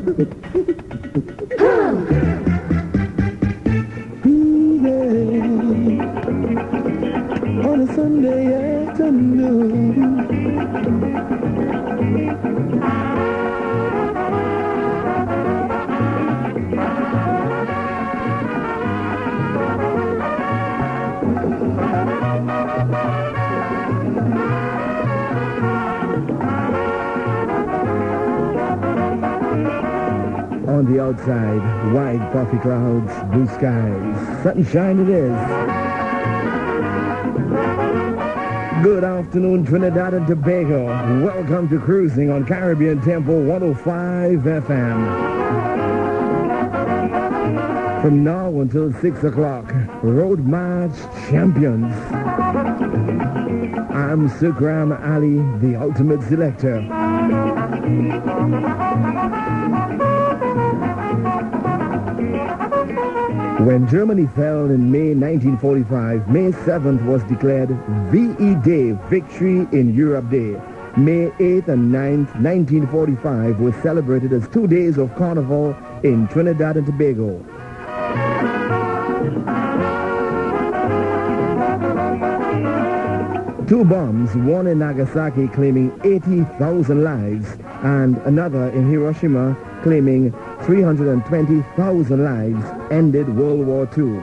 On a Sunday afternoon. On the outside, white puffy clouds, blue skies, sunshine it is. Good afternoon, Trinidad and Tobago. Welcome to Cruising on Caribbean Tempo 105 FM. From now until 6 o'clock, Road March Champions. I'm Sookram Ali, the ultimate selector. When Germany fell in May 1945, May 7th was declared VE Day, Victory in Europe Day. May 8th and 9th, 1945 was celebrated as 2 days of carnival in Trinidad and Tobago. Two bombs, one in Nagasaki claiming 80,000 lives and another in Hiroshima claiming 320,000 lives, ended World War II.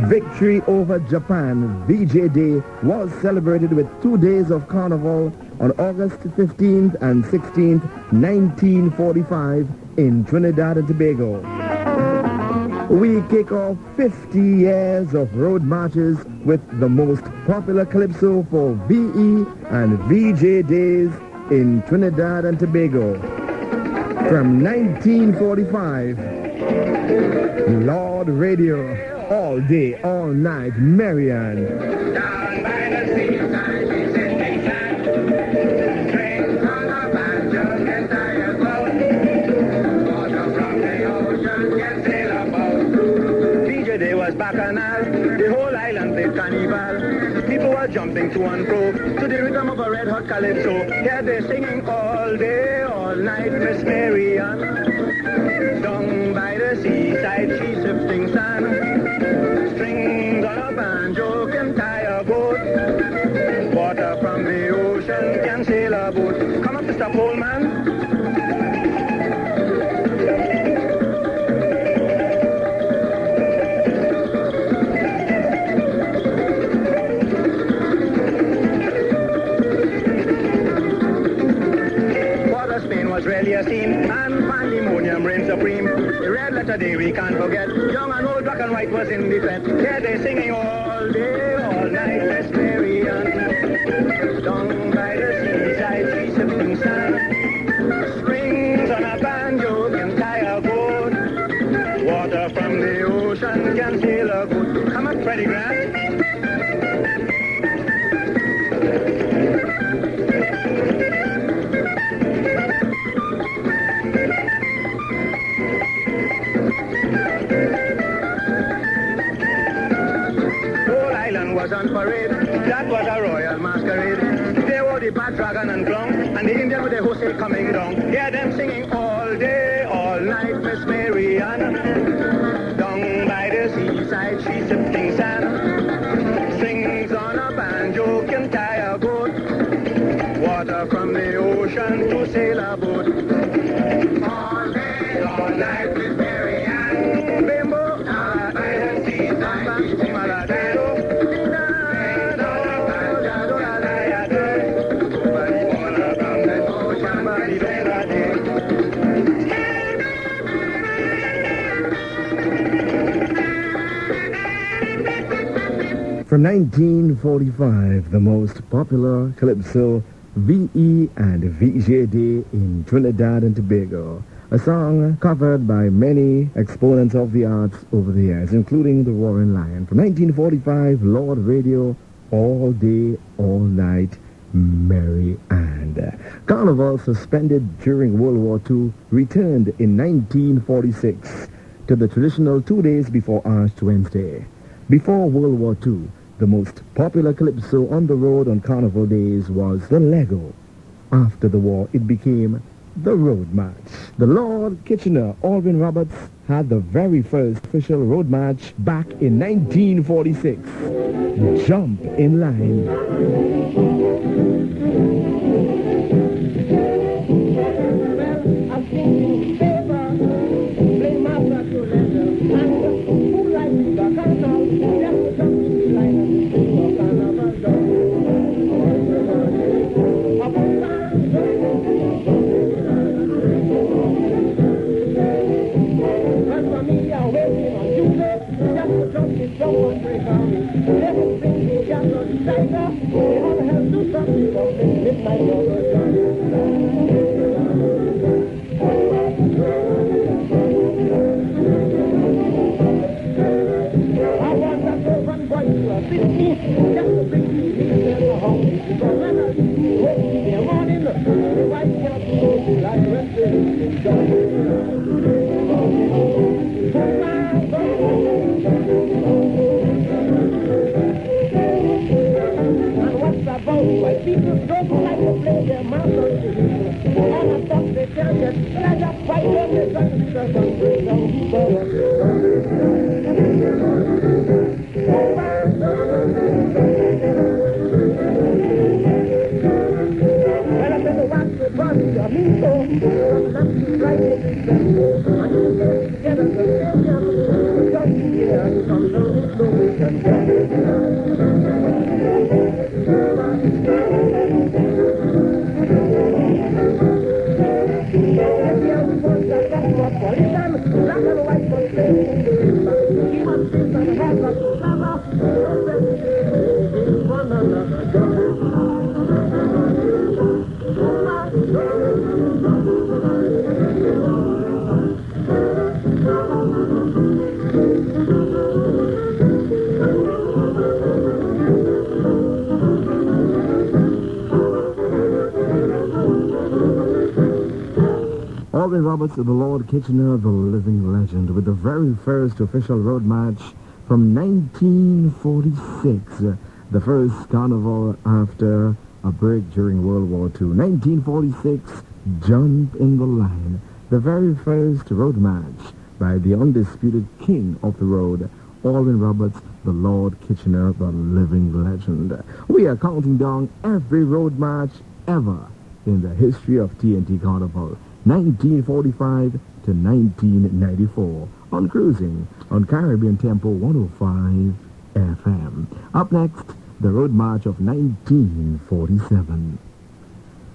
Victory over Japan, VJ Day, was celebrated with 2 days of carnival on August 15th and 16th, 1945 in Trinidad and Tobago. We kick off 50 years of road marches with the most popular calypso for VE and VJ days in Trinidad and Tobago. From 1945, Lord Radio, all day, all night, Marianne. Down by the seaside, she said they sang. Strings on a banjo can tie a boat. Water from the ocean can sail a boat. VJ Day was bacchanal, the whole island played carnival. People were jumping to and fro to the rhythm of a red-hot calypso. Here they're singing all day, all night, Miss Marianne. Down by the seaside, she's sifting sand. Strings on a banjo can tie a boat. Water from the ocean can sail a boat. Come up, Mr. Coleman. Was really a scene, and pandemonium reigned supreme. The red letter day we can't forget. Young and old, black and white was in the fete. Here they singing all day, all night, Miss Marianne. Down by the seaside, she's sipping sand. Strings on a banjo can tie a boat. Water from the ocean can sail a boat. Come up, Freddie Grant. Was on parade, that was a royal masquerade. They wore the bad dragon and clown, and the Indian with the Jose coming down. Hear them singing all day, all night, Miss Marianne. Down by the seaside, she's sipping sand. Strings on a banjo can tie a boat. Water from the ocean to sail a boat. All day, all night, Miss Marianne. Bimbo, down by the seaside, she's sipping sand. From 1945, the most popular calypso, VE and VJ Day in Trinidad and Tobago. A song covered by many exponents of the arts over the years, including the Roaring Lion. From 1945, Lord Radio, all day, all night, Mary and. Carnival, suspended during World War II, returned in 1946 to the traditional 2 days before Ash Wednesday. Before World War II, the most popular calypso on the road on Carnival days was the Lego. After the war, it became the road march. The Lord Kitchener, Alvin Roberts, had the very first official road march back in 1946. Jump in line. Alvin Roberts, the Lord Kitchener, the living legend, with the very first official road march from 1946, the first carnival after a break during World War II. 1946, Jump in the Line, the very first road march by the undisputed king of the road, Alvin Roberts, the Lord Kitchener, the living legend. We are counting down every road march ever in the history of TNT Carnival, 1945 to 1994, on Cruising on Caribbean Tempo 105 FM. Up next, the Road March of 1947.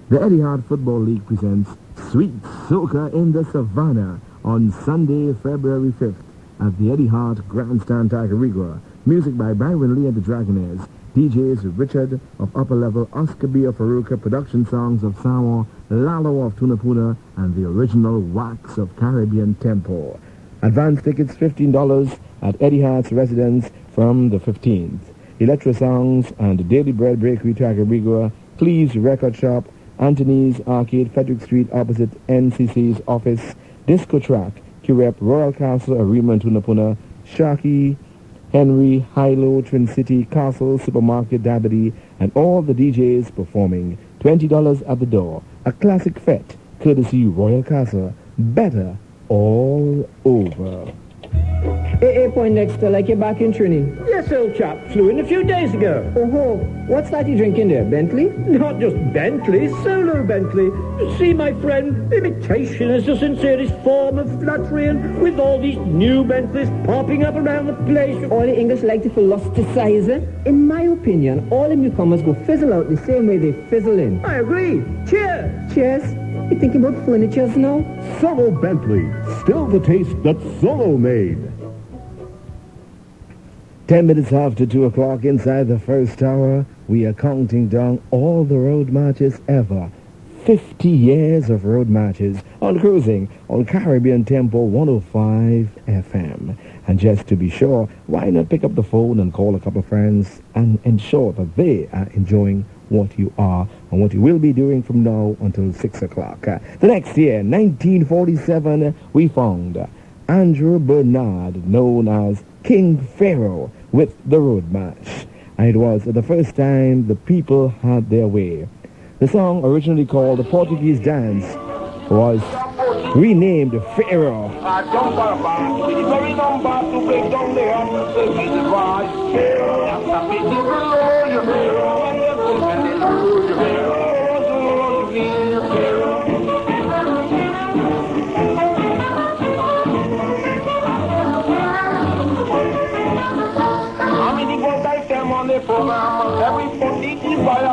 The Etihad Football League presents Sweet Soca in the Savannah on Sunday, February 5th at the Etihad Grandstand Tigurigua. Music by Byron Lee and the Dragonaires. DJs Richard of Upper Level, Oscar B of Faruka, production songs of Sawa, Lalo of Tunapuna, and the original Wax of Caribbean Tempo. Advance tickets $15 at Etihad's residence from the 15th. Electro Songs and Daily Bread Bakery, Tigurigua, Cleves Record Shop, Anthony's Arcade, Frederick Street, opposite NCC's office, Disco Track, Kirep, Royal Castle, Arima and Tunapuna, Sharky, Henry, Hilo, Twin City, Castle, Supermarket, Dabity, and all the DJs performing. $20 at the door. A classic fete, courtesy Royal Castle. Better all over. AA Poindexter, like you're back in Trini. Yes, old chap. Flew in a few days ago. Oh, what's that you drinking there, Bentley? Not just Bentley, solo Bentley. You see, my friend, imitation is the sincerest form of flattery, and with all these new Bentleys popping up around the place... All the English like to philosophize. In my opinion, all the newcomers go fizzle out the same way they fizzle in. I agree. Cheers. Cheers. You thinking about furnitures now? Solo Bentley, still the taste that Solo made. 10 minutes after 2 o'clock inside the first hour, we are counting down all the road marches ever. 50 years of road marches on Cruising on Caribbean Tempo 105 FM. And just to be sure, why not pick up the phone and call a couple of friends and ensure that they are enjoying what you are and what you will be doing from now until 6 o'clock. The next year, 1947, we found Andrew Bernard, known as King Pharaoh, with the Road March. And it was the first time the people had their way. The song, originally called the Portuguese Dance, was renamed Pharaoh. Everybody is by a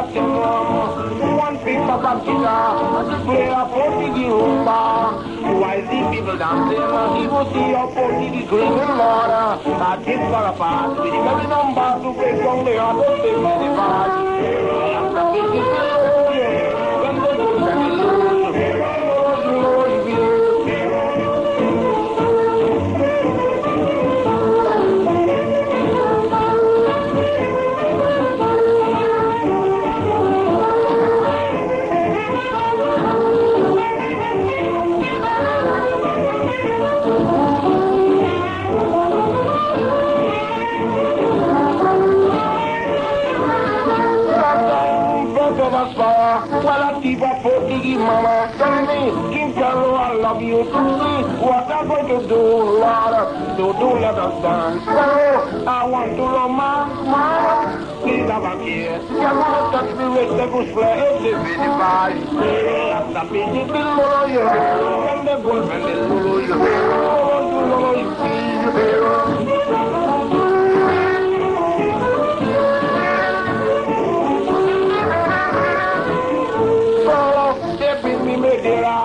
one piece of a guitar, play a Portuguese rumba. While the people dancing, he will see a Portuguese screaming Lord. I did for a part, with the very number to break on the heart of the very part. After the when the good and the well, I keep a Portuguese mama. Tell me, King Carlo, I love you to see what I'm going to do, Lord. So do let us dance. So I want to romance, mama. Please have a care. You want to touch me with the bush flare, it's the very bad. That's the busy below you. And the wolf and the lulu, you. Oh, you feel.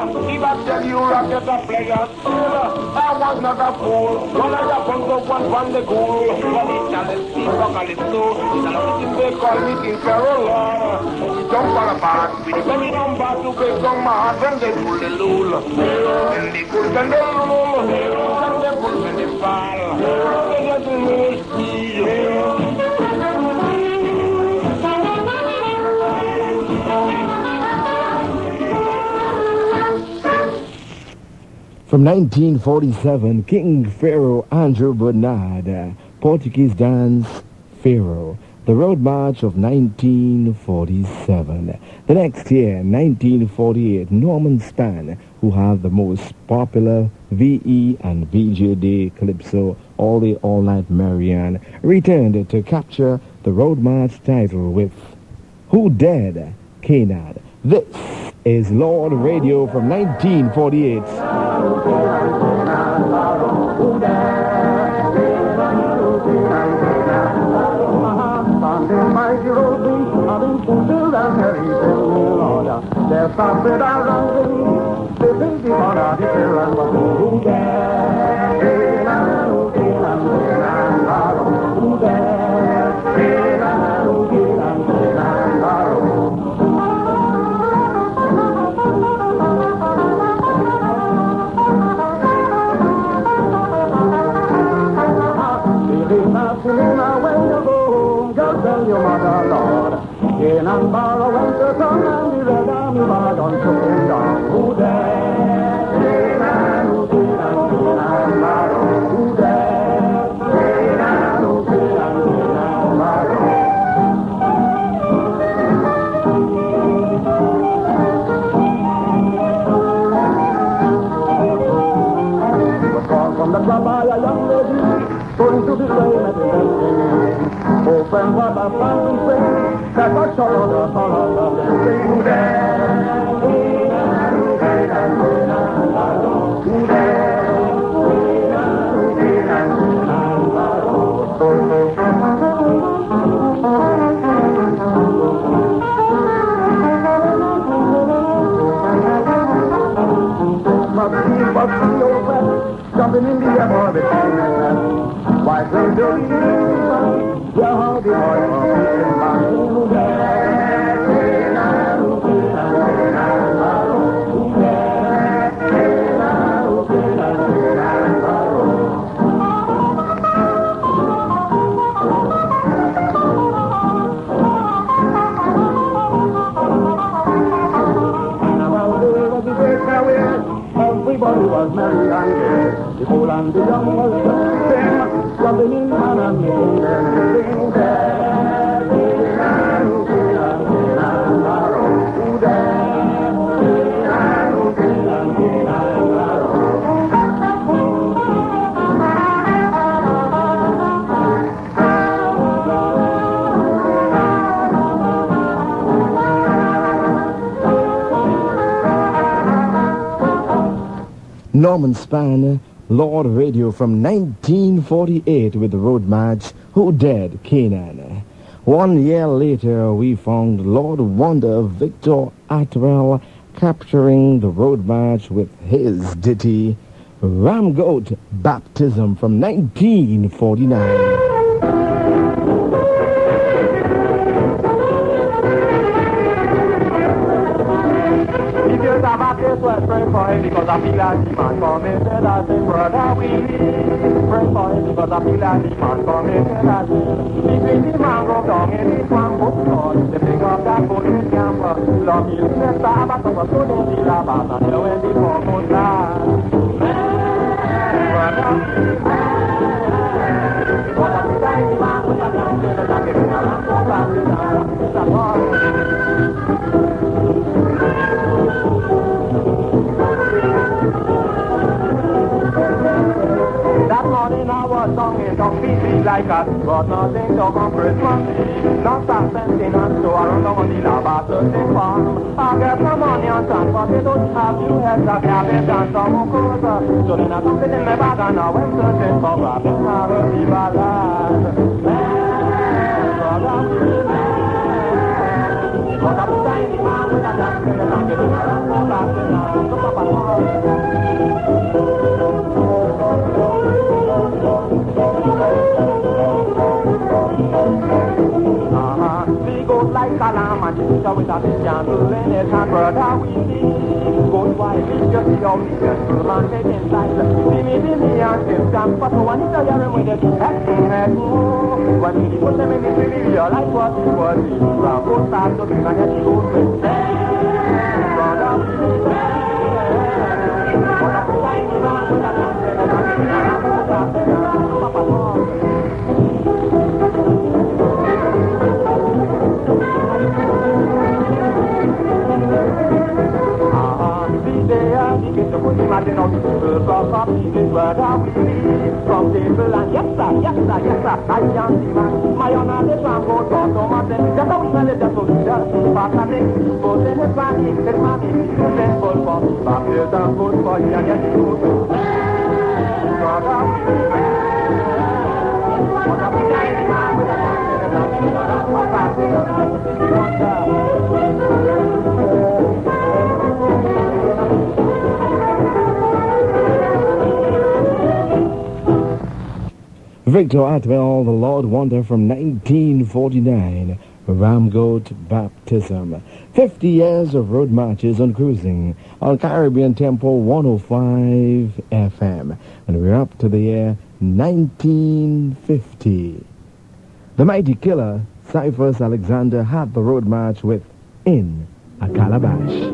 If I tell you I get a pleasure, I was not a fool. When I happened to one the ghoul, but it challenged me for Calypso. It's a lot of they call me King Carola. She jump on a part, with the very number to break on my heart, and they pull the lul. And they pull the lul, and they pull the fall. They get the little From 1947, King Pharaoh Andrew Bernard, Portuguese dance Pharaoh, the Road March of 1947. The next year, 1948, Norman Span, who had the most popular VE and VJ Day Calypso All Day All Night Marianne, returned to capture the Road March title with Who Dared Canaan. This is Lord Radio from 1948. And borrow went to come and the red army bar on Sookram down. Who there? Who borrow? Who there? Who borrow? Was called from the club by a young lady, going to be playing at the wedding. Oh, friend, what a fine thing. That was sorrow, the who there? Who jumping in the air for the why don't you yeah, how the boy who everybody was merry and gay. The old and the young was the same. Jumping in and making them sing there. Who there? Norman Span, Lord Radio from 1948 with the road march Who Dead Canaan. 1 year later, we found Lord Wonder Victor Atwell capturing the road march with his ditty Ram Goat Baptism from 1949. Pray for him because I feel like he man coming. Said I say, brother, we pray for him because I feel like he man coming. Said I say, if the man go down in this one book, Lord, they pick up that boat in camper. Love you, said Sabbath, so they feel about and know when the four goes down. Brother, because I feel like he man with a damn good and I give him a lamp for baptism. It's a God. That morning I was singing, don't be like us, but nothing to come Christmas Eve. Not stop spending and so I run down the lava to the farm. I get some money and some potatoes, have two heads of cabbage and some cucumber. So then I took it in my bag and I went searching for grabbing a rosy ballad. But I'm a tiny man with a dance in the night, and I'm going back to now. Look up and we go like a lamb and she with a big candle in his hand, brother, we see. Goes wide, we just see how the gentleman taking sight. See me, and give them, but no one is a hearing with it. Acting head, when he put them in his review, realize what he was. He goes start to bring and yet he goes with. Brother, we see. Imagine how people cross up this word how we live from table and yes sir, I can't see my honor the tram goes on so much and just how we smell it just so just fast and it goes in his body, you can pull for me back here and pull for you and get you brother what up the guy with a Victor Atwell, the Lord Wonder from 1949, Ram Goat Baptism. 50 years of road marches on cruising on Caribbean Tempo 105 FM. And we're up to the year 1950. The mighty killer, Cyphers Alexander, had the road march with In a Calabash.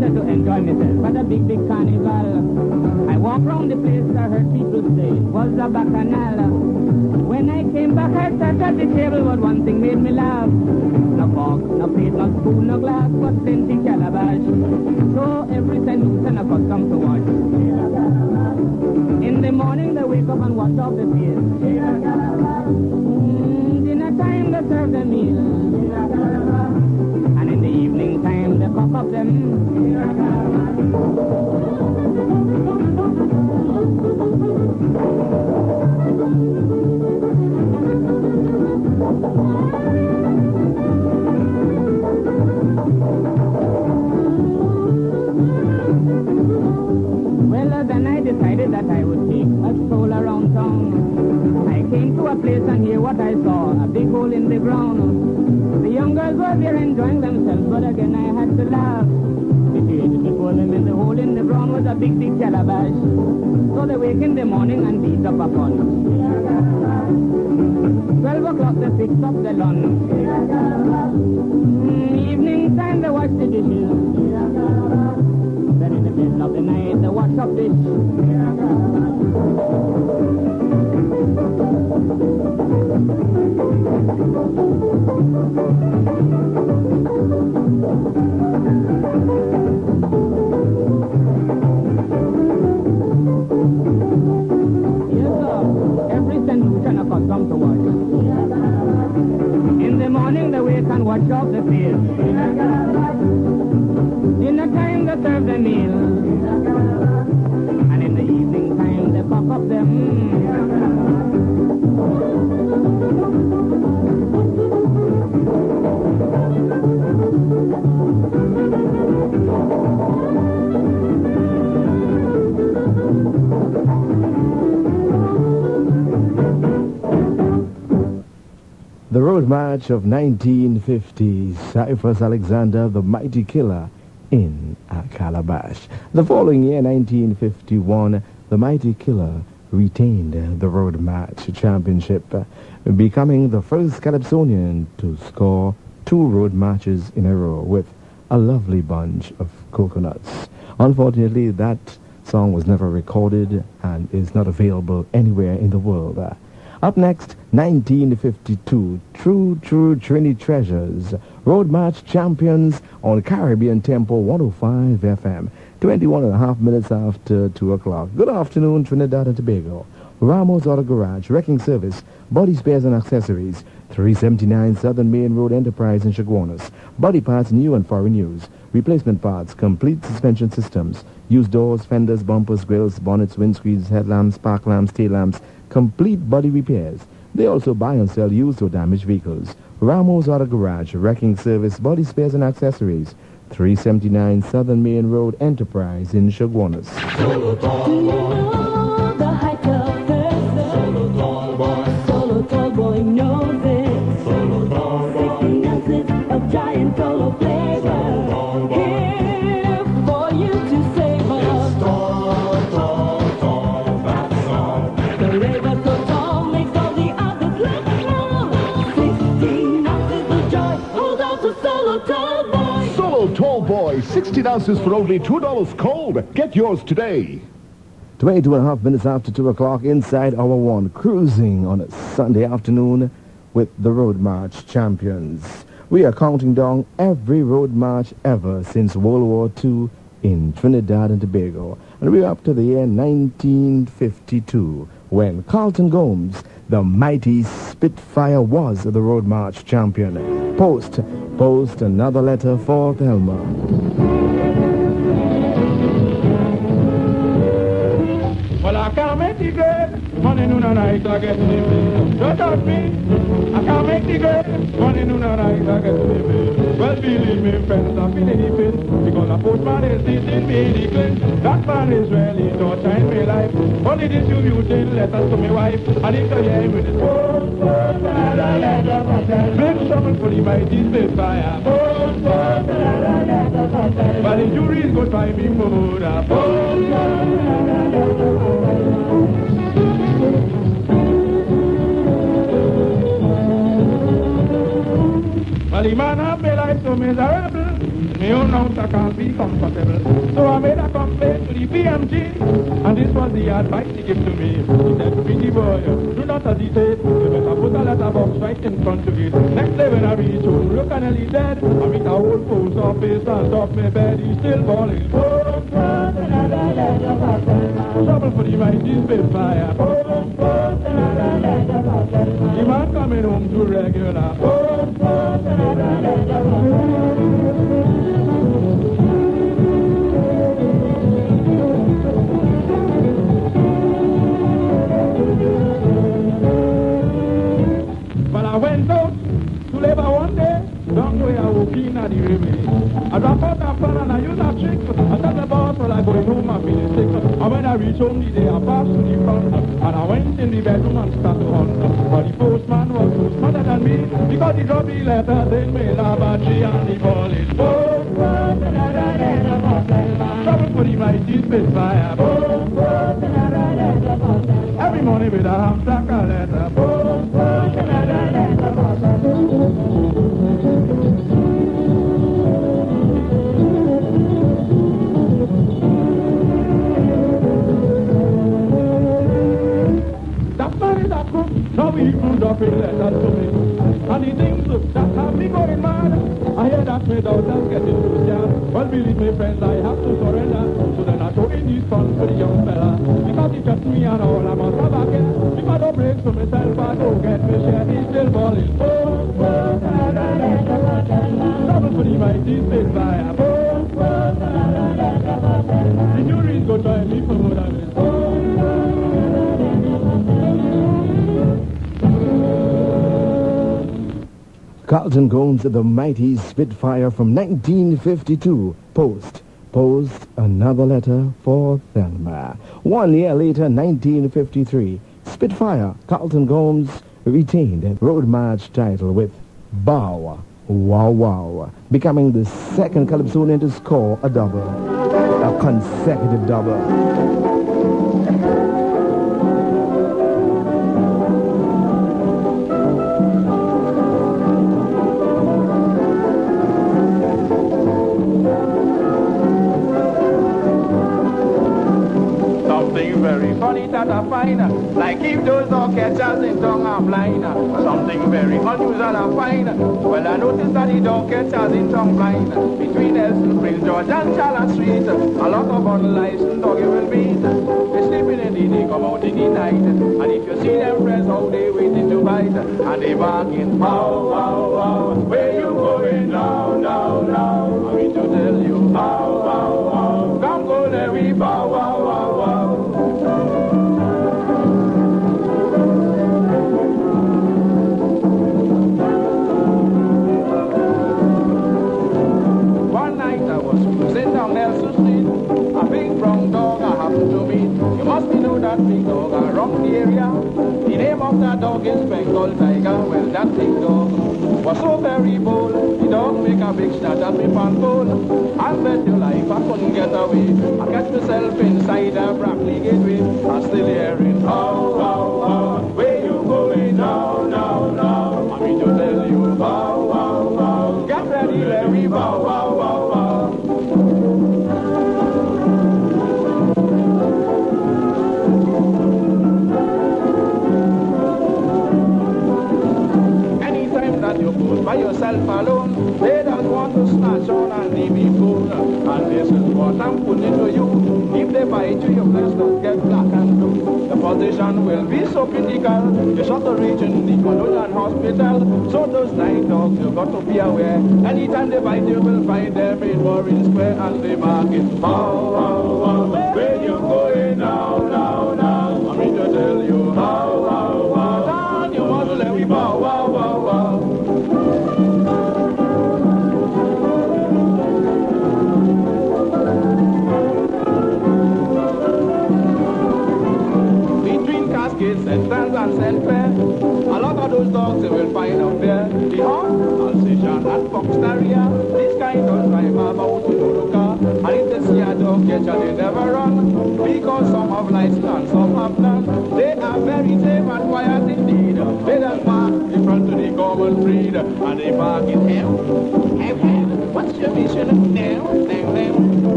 To enjoy myself, but a big carnival. I walked round the place, I heard people say it was a bacchanal. When I came back, I sat at the table, but one thing made me laugh. No fork, no plate, no spoon, no glass, but plenty calabash. So every St. Lucian accustomed to watch. In the morning, they wake up and wash off the face. Dinner time, they serve the meal. And in the evening time, they cock up them. Well, then I decided that I would take a stroll around town. I came to a place and here what I saw, a big hole in the ground. The young girls were there enjoying themselves, but again I had to laugh. Situated before them in the hole in the ground was a big calabash. So they wake in the morning and beat up upon. 12 o'clock they fix up the lunch. Evening time they wash the dishes. Then in the middle of the night they wash up dish. down to watch. In the morning they wake and watch off the field. In the time they serve the meal. And in the evening time they pop up them. The Road March of 1950, Cypress Alexander, the Mighty Killer, in Calabash. The following year, 1951, the Mighty Killer retained the Road March Championship, becoming the first Calypsonian to score 2 road marches in a row with a lovely bunch of coconuts. Unfortunately, that song was never recorded and is not available anywhere in the world. Up next, 1952, True Trini Treasures, Road March Champions on Caribbean Tempo 105 FM, 21 and a half minutes after 2 o'clock. Good afternoon, Trinidad and Tobago. Ramos Auto Garage, Wrecking Service, Body Spares and Accessories, 379 Southern Main Road Enterprise in Chaguanas. Body parts, new and foreign use. Replacement parts, complete suspension systems, used doors, fenders, bumpers, grills, bonnets, windscreens, headlamps, park lamps, tail lamps, complete body repairs. They also buy and sell used or damaged vehicles. Ramos Auto Garage, Wrecking Service, Body Spares and Accessories, 379 Southern Main Road Enterprise in Chaguanas. Solo tall boy, the height of person. Solo tall boy, solo tall boy knows it. Solo tall boy, 16 ounces of giant solo flavor. Here for you to savor. It's tall, tall, tall, that's all. The labor so tall makes all the others look small. 16 ounces of joy, hold on to solo tall boy. Solo Tall Boy, 16 ounces for only $2 cold. Get yours today. 22 and a half minutes after 2 o'clock, inside Hour 1, cruising on a Sunday afternoon with the Road March Champions. We are counting down every road march ever since World War II in Trinidad and Tobago. And we're up to the year 1952, when Carlton Gomes, the mighty Spitfire, was the Road March Champion. Post another letter for Thelma. Well, I can't make the grade, money noon and night, I get sleepy. Don't touch me, I can't make the grade, money noon and night, I get sleepy. Well, believe me, friends, I'm feeling the pain, because a postman is teaching me the claim. That man is really torturing my life. Only distributing letters to my wife, and if I hear with it, big trouble for the mighty Spitfire. But the jury's good by me for that. Well, the man have made life so miserable, my own house I can't be comfortable. So I made a complaint to the PMG, and this was the advice he gave to me. He said, "Pretty boy, do not hesitate, you better put a letterbox right in front of it. Next day when I reach home, look and he's dead. I meet a old post office and top my bed, he's still balling. Trouble for the mighty Spitfire. The man coming home too regular. But I went out to labor one day, down where I walk in at the river. I drop out a plan and I use a trick. I tell the boss, well, I going home, I'm feeling sick. And when I reach home the day, I passed to the front, and I went in the bedroom and started to hunt. But the postman was so smarter than me, because he dropped the letter in my lavatory and the ball is trouble for the mighty Spitfire. Every morning with a hamstack a letter. That man is a crook, now he put up his letters to me. And the things that have me going mad, I hear that my daughter's getting too scared. Well, believe me, friends, I have to surrender. So then I throw in these funds for the young fella. Because he cut me and all, I must have a care. If I don't break to myself, I Carlton Gomes, the mighty Spitfire from 1952. Post another letter for Thelma. 1 year later, 1953, Spitfire, Carlton Gomes retained a Road March title with Bow Wow Wow, becoming the second Calypsonian to score a double, a consecutive double. That I find, like if those dog catchers in tongue are blind, something very unusual I find. Well, I noticed that the dog catchers in tongue blind, between Elson, Prince George and Charlotte Street, a lot of unlicensed doggy will meet. They sleeping in the day, come out in the night, and if you see them friends, how they waiting to bite, and they barking, bow, wow, wow, where you going now, now, now? I mean to tell you, bow, wow, wow, come go there, we bow, wow, wow, wow. That big dog around the area. The name of that dog is Bengal Tiger. Well, that big dog was so very bold. The dog make a big shot at me pan pole. I bet your life I couldn't get away. I catch myself inside a Brackley gateway. I'm still hearing, oh, oh, oh, where you going now, now, now? I mean to tell you, bow, wow, wow, get ready, Larry, bow, wow, wow, wow. By yourself alone, they don't want to snatch on and leave you alone. And this is what I'm putting to you. If they bite you, your flesh don't get black and blue. The position will be so critical. You shot to reach in the Colonial Hospital. So those night dogs, you got to be aware. Anytime they bite you, will find them in Warren Square and they mark it. Bow, wow, wow, where you going now, now, now? I mean to tell you, bow, wow, wow, down, you want to let me bow, wow, wow, wow. And Trans and St. Fair, a lot of those dogs they will find out there. The Hawk, Alsatian and Fox Terrier, this kind of drive about to do the car. And if they see a dog catch they never run, because some have license and some have none. They are very tame and quiet indeed. They just bark in front of the common breed, and they bark in hell. What's your mission now?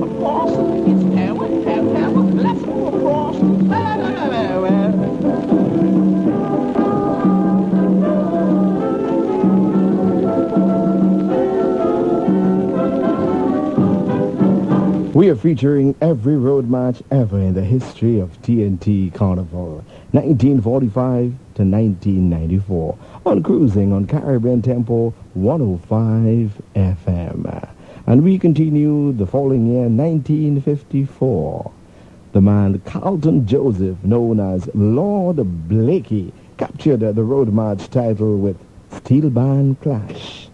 Of course, it's hell. Let's go across. We are featuring every road march ever in the history of TNT Carnival, 1945 to 1994, on Cruising on Caribbean Tempo 105 FM. And we continue the following year, 1954. The man Carlton Joseph, known as Lord Blakey, captured the road march title with Steel Band Clash.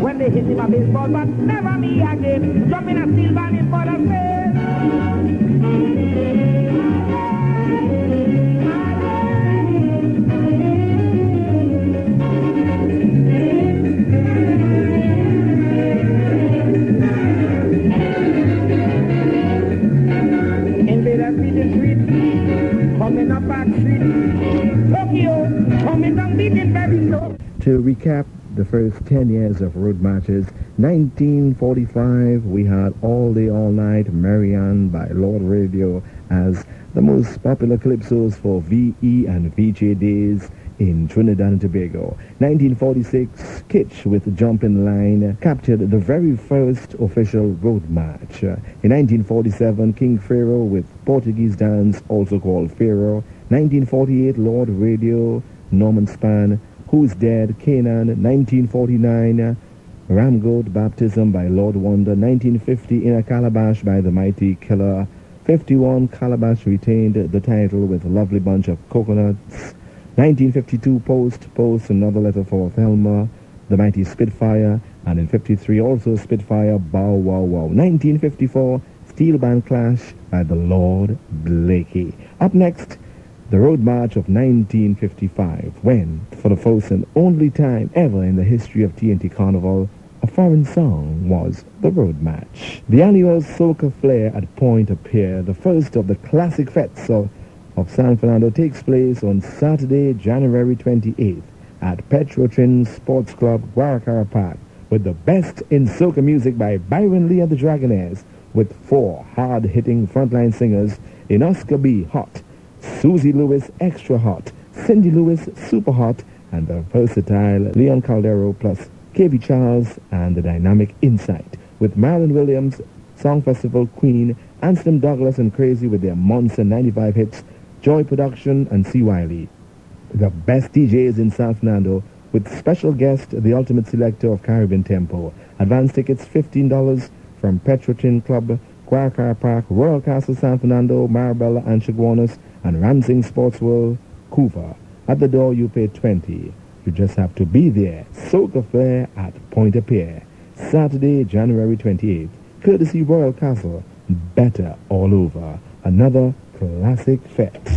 When they hit him a baseball, but never me again. Jumping a steel band in for the face. Invaders beating street, coming up back street. Tokyo, coming down beating very slow. To recap the first 10 years of road matches. 1945, we had All Day All Night, Marianne by Lord Radio as the most popular calypsos for VE and VJ days in Trinidad and Tobago. 1946, Kitsch with Jumpin' Line captured the very first official road match. In 1947, King Pharaoh with Portuguese Dance, also called Pharaoh. 1948, Lord Radio, Norman Span, Who's Dead, Canaan. 1949, Ramgoat Baptism by Lord Wonder. 1950, In a Calabash by the Mighty Killer. 51, Calabash retained the title with Lovely Bunch of Coconuts. 1952, Post, Another Letter for Thelma, the Mighty Spitfire. And in 53, also Spitfire, Bow Wow Wow. 1954, Steel Band Clash by the Lord Blakey. Up next, the Road March of 1955, when, for the first and only time ever in the history of TNT Carnival, a foreign song was the Road March. The annual Soca Flair at Point-A-Pier, the first of the classic fetes of San Fernando, takes place on Saturday, January 28th at Petrotrin Sports Club, Guaracara Park, with the best in soca music by Byron Lee and the Dragonaires, with 4 hard-hitting frontline singers in Oscar B. Hot, Susie Lewis Extra Hot, Cindy Lewis Super Hot, and the versatile Leon Caldero plus KV Charles and the dynamic Insight, with Marilyn Williams, Song Festival Queen, Anston Douglas and Crazy with their Monster 95 hits, Joy Production and C. Wiley. The best DJs in San Fernando, with special guest, the ultimate selector of Caribbean Tempo. Advance tickets $15 from Petrotrin Club, Guaracara Park, Royal Castle San Fernando, Marabella and Chaguanas, and Ramsing Sports World, Cuba. At the door you pay $20. You just have to be there. Soca Flair at Point-A-Pier, Saturday, January 28th. Courtesy Royal Castle. Better all over. Another classic fete.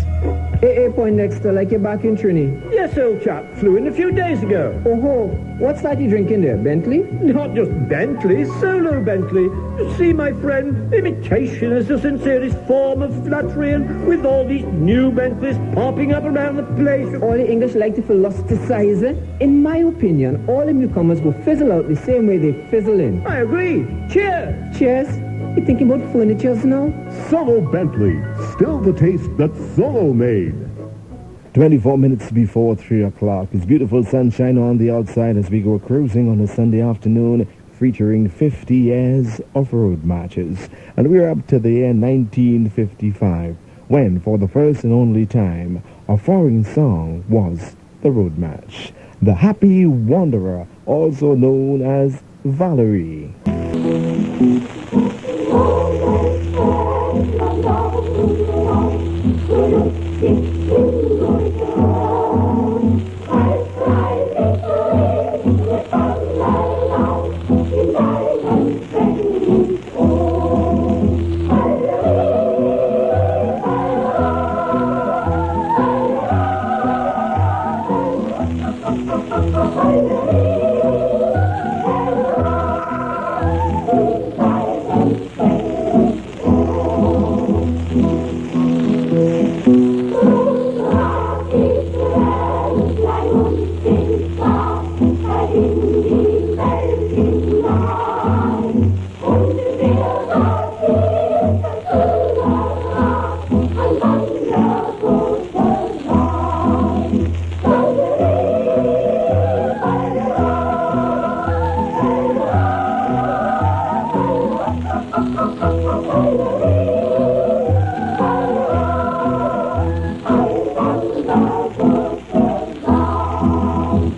Hey, Poindexter, like you're back in Trini. Yes, old chap. Flew in a few days ago. Oh, what's that you drinking there, Bentley? Not just Bentley, solo Bentley. You see, my friend, imitation is the sincerest form of flattery, and with all these new Bentleys popping up around the place. All the English like to philosophize. In my opinion, all the newcomers will fizzle out the same way they fizzle in. I agree. Cheers. Cheers. You thinking about furnitures now? Solo Bentley, still the taste that Solo made. 24 minutes before 3 o'clock. It's beautiful sunshine on the outside as we go cruising on a Sunday afternoon, featuring 50 years of road marches. And we're up to the year 1955, when, for the first and only time, a foreign song was the road march. The Happy Wanderer, also known as Valerie.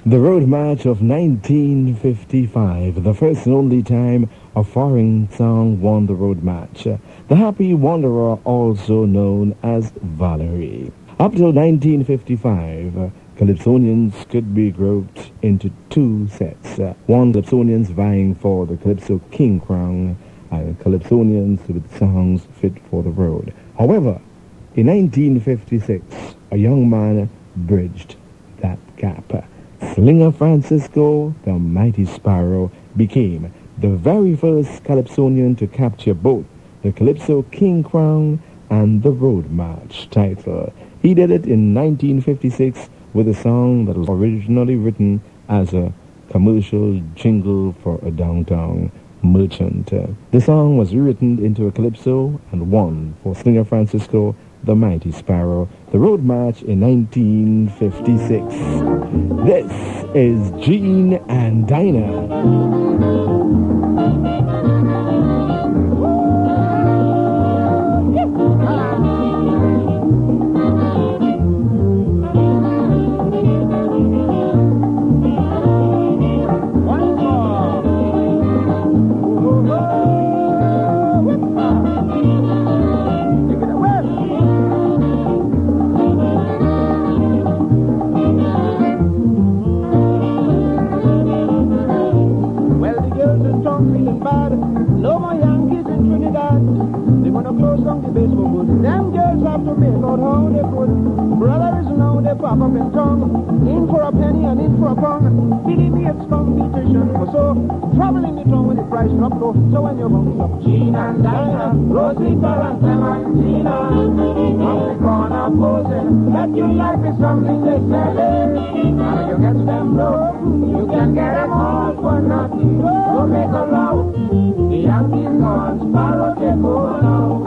The Road March of 1955, the first and only time a foreign song won the Road March. The Happy Wanderer, also known as Valerie. Up till 1955, Calypsonians could be grouped into 2 sets. One, Calypsonians vying for the Calypso King crown, and Calypsonians with songs fit for the road. However, in 1956, a young man bridged that gap. Slinger Francisco, the Mighty Sparrow, became the very first Calypsonian to capture both the Calypso King crown and the Road March title. He did it in 1956 with a song that was originally written as a commercial jingle for a downtown merchant. The song was rewritten into a calypso and won for Slinger Francisco, the Mighty Sparrow, the Road March in 1956. This is Gene and Dinah. Them girls have to make out how they could. Brothers now they pop up in tongue. In for a penny and in for a pound. Billy Bates competition for so. Trouble in the town with the price drop low. So when you're bumping up Gene and Dinah, Rosita and Clementina, on the corner posing that you like is something they sell it. Now you catch them broke, you can get them all for nothing. Don't make a row. The Yankees on Sparrow take over now.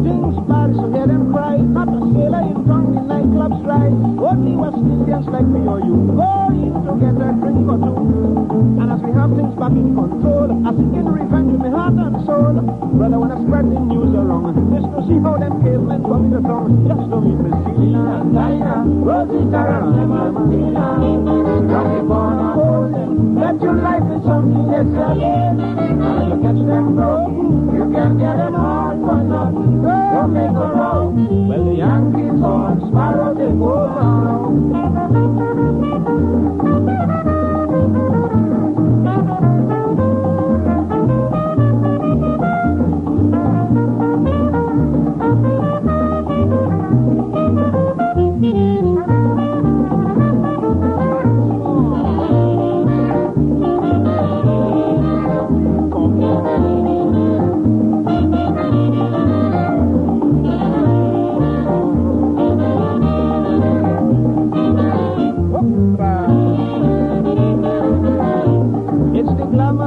Things bad, so hear them cry. Not a sailor in town, the nightclubs dry. Only West Indians like me or you go in to get a drink or two. And as we have things back in control, I seek in revenge with my heart and soul. Brother, when I spread the news around, just to see how them cavemen come in the town, just to meet Miss Gene and Dinah, Rosita and Clementina, from the corner holding that your life is something they're selling. Now you catch them broke, you can get them all for nothing. Don't make a row. Well, the Yankees on Sparrow, they go round.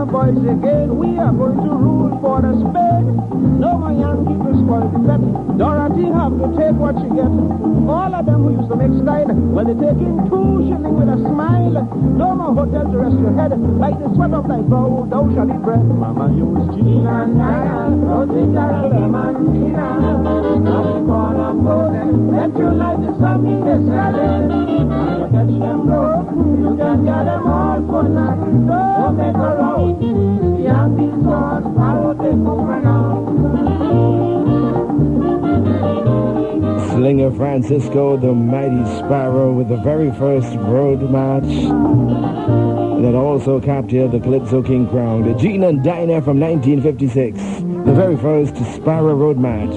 Boys again, we are going to rule for the spade. No more young people spoil the pet. Dorothy have to take what she gets. All of them who used to make style, well, they take in 2 shillings with a smile. No more hotel to rest your head. Like the sweat of thy brow, thou shalt eat bread. Mama used Gene and Dinah, Rosita and Clementina. Now the corner golden, that you like the something they're selling. Now you catch them broke, you can get them all for nothing. Don't make a row. The Yankees on Sparrow, they over now. Slinger Francisco, the Mighty Sparrow, with the very first road match that also captured the Calypso King crown. The Gene and Dinah from 1956, the very first Sparrow road match.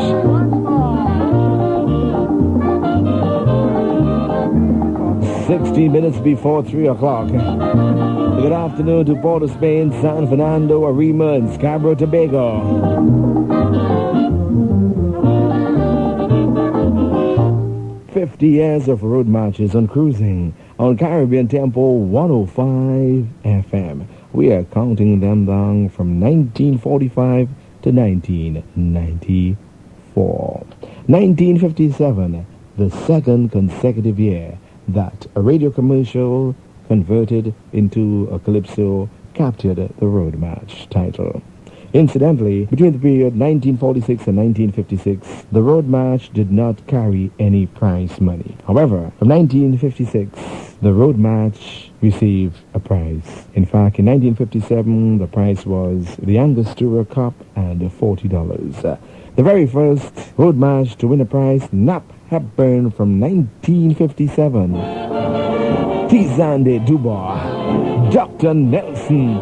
16 minutes before 3 o'clock. Good afternoon to Port of Spain, San Fernando, Arima, and Scarborough, Tobago. 50 years of road marches on cruising on Caribbean Tempo 105 FM. We are counting them down from 1945 to 1994. 1957, the second consecutive year that a radio commercial converted into a calypso captured the road march title. Incidentally, between the period 1946 and 1956, the road march did not carry any prize money. However, from 1956, the road march received a prize. In fact, in 1957, the prize was the Angostura Cup and $40. The very first road march to win a prize, Nap Hepburn from 1957. Tizande Dubois, Dr. Nelson.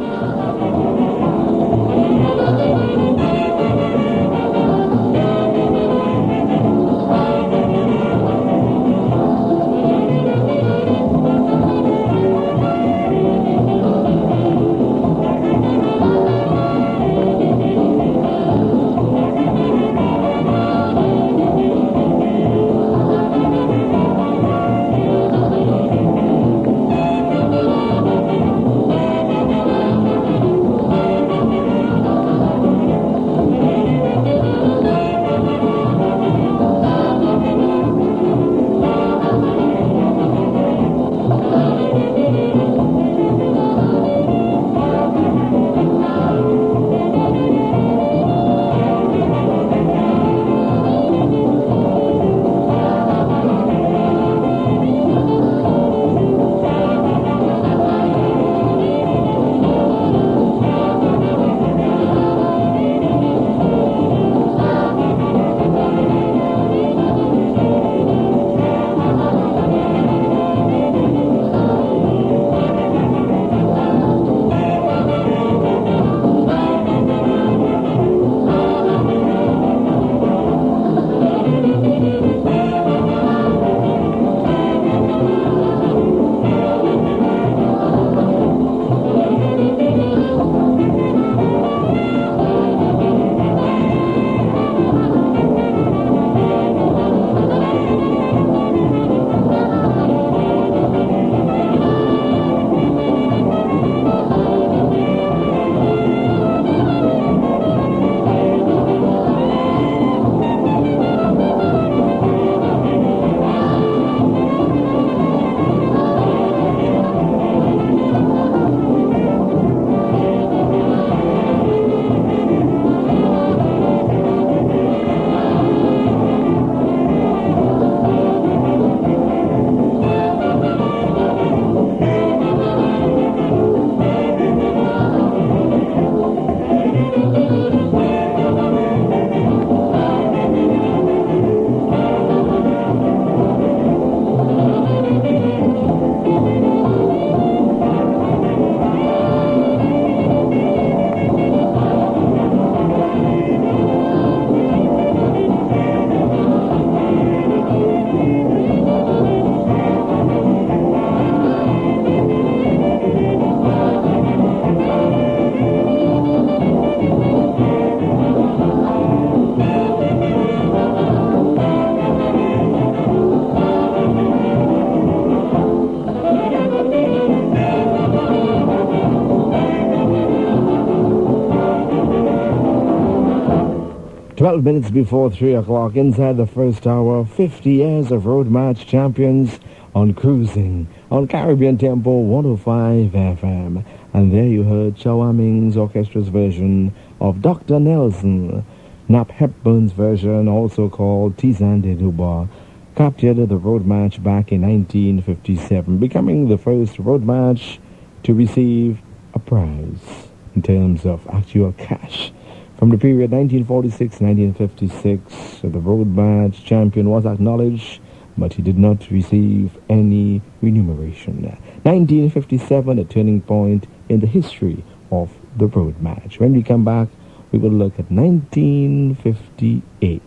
12 minutes before 3 o'clock, inside the first hour, 50 years of road march champions on cruising on Caribbean Tempo 105 FM. And there you heard Chow Ming's orchestra's version of Dr. Nelson. Nap Hepburn's version, also called Tizan de Dubois, captured the road march back in 1957, becoming the first road march to receive a prize in terms of actual cash. From the period 1946-1956, the road march champion was acknowledged, but he did not receive any remuneration. 1957, a turning point in the history of the road march. When we come back, we will look at 1958.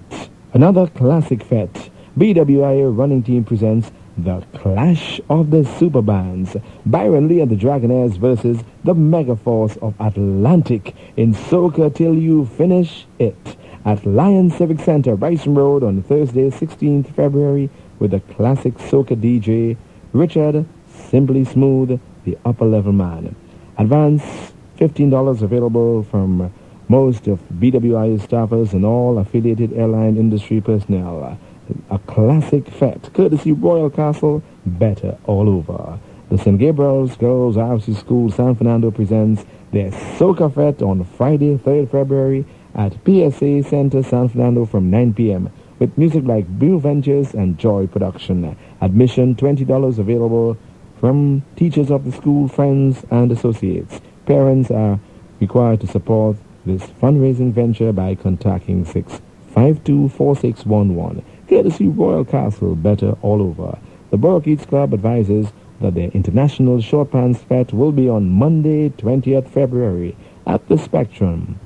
Another classic fete. BWI running team presents the Clash of the Superbands. Byron Lee and the Dragonaires versus the Megaforce of Atlantic in Soca Till You Finish It at Lions Civic Center, Bryson Road on Thursday, 16th February with the classic Soca DJ Richard Simply Smooth, the upper level man. Advance $15 available from most of BWI staffers and all affiliated airline industry personnel. A classic fete, courtesy Royal Castle, better all over. The St. Gabriel's Girls RC School San Fernando presents their Soca Fete on Friday, 3rd February at PSA Center San Fernando from 9 p.m. with music like Blue Ventures and Joy Production. Admission $20 available from teachers of the school, friends, and associates. Parents are required to support this fundraising venture by contacting 652-4611. Courtesy Royal Castle, better all over. The Borough Eats Club advises that their International Short Pants Fete will be on Monday, 20th February at the Spectrum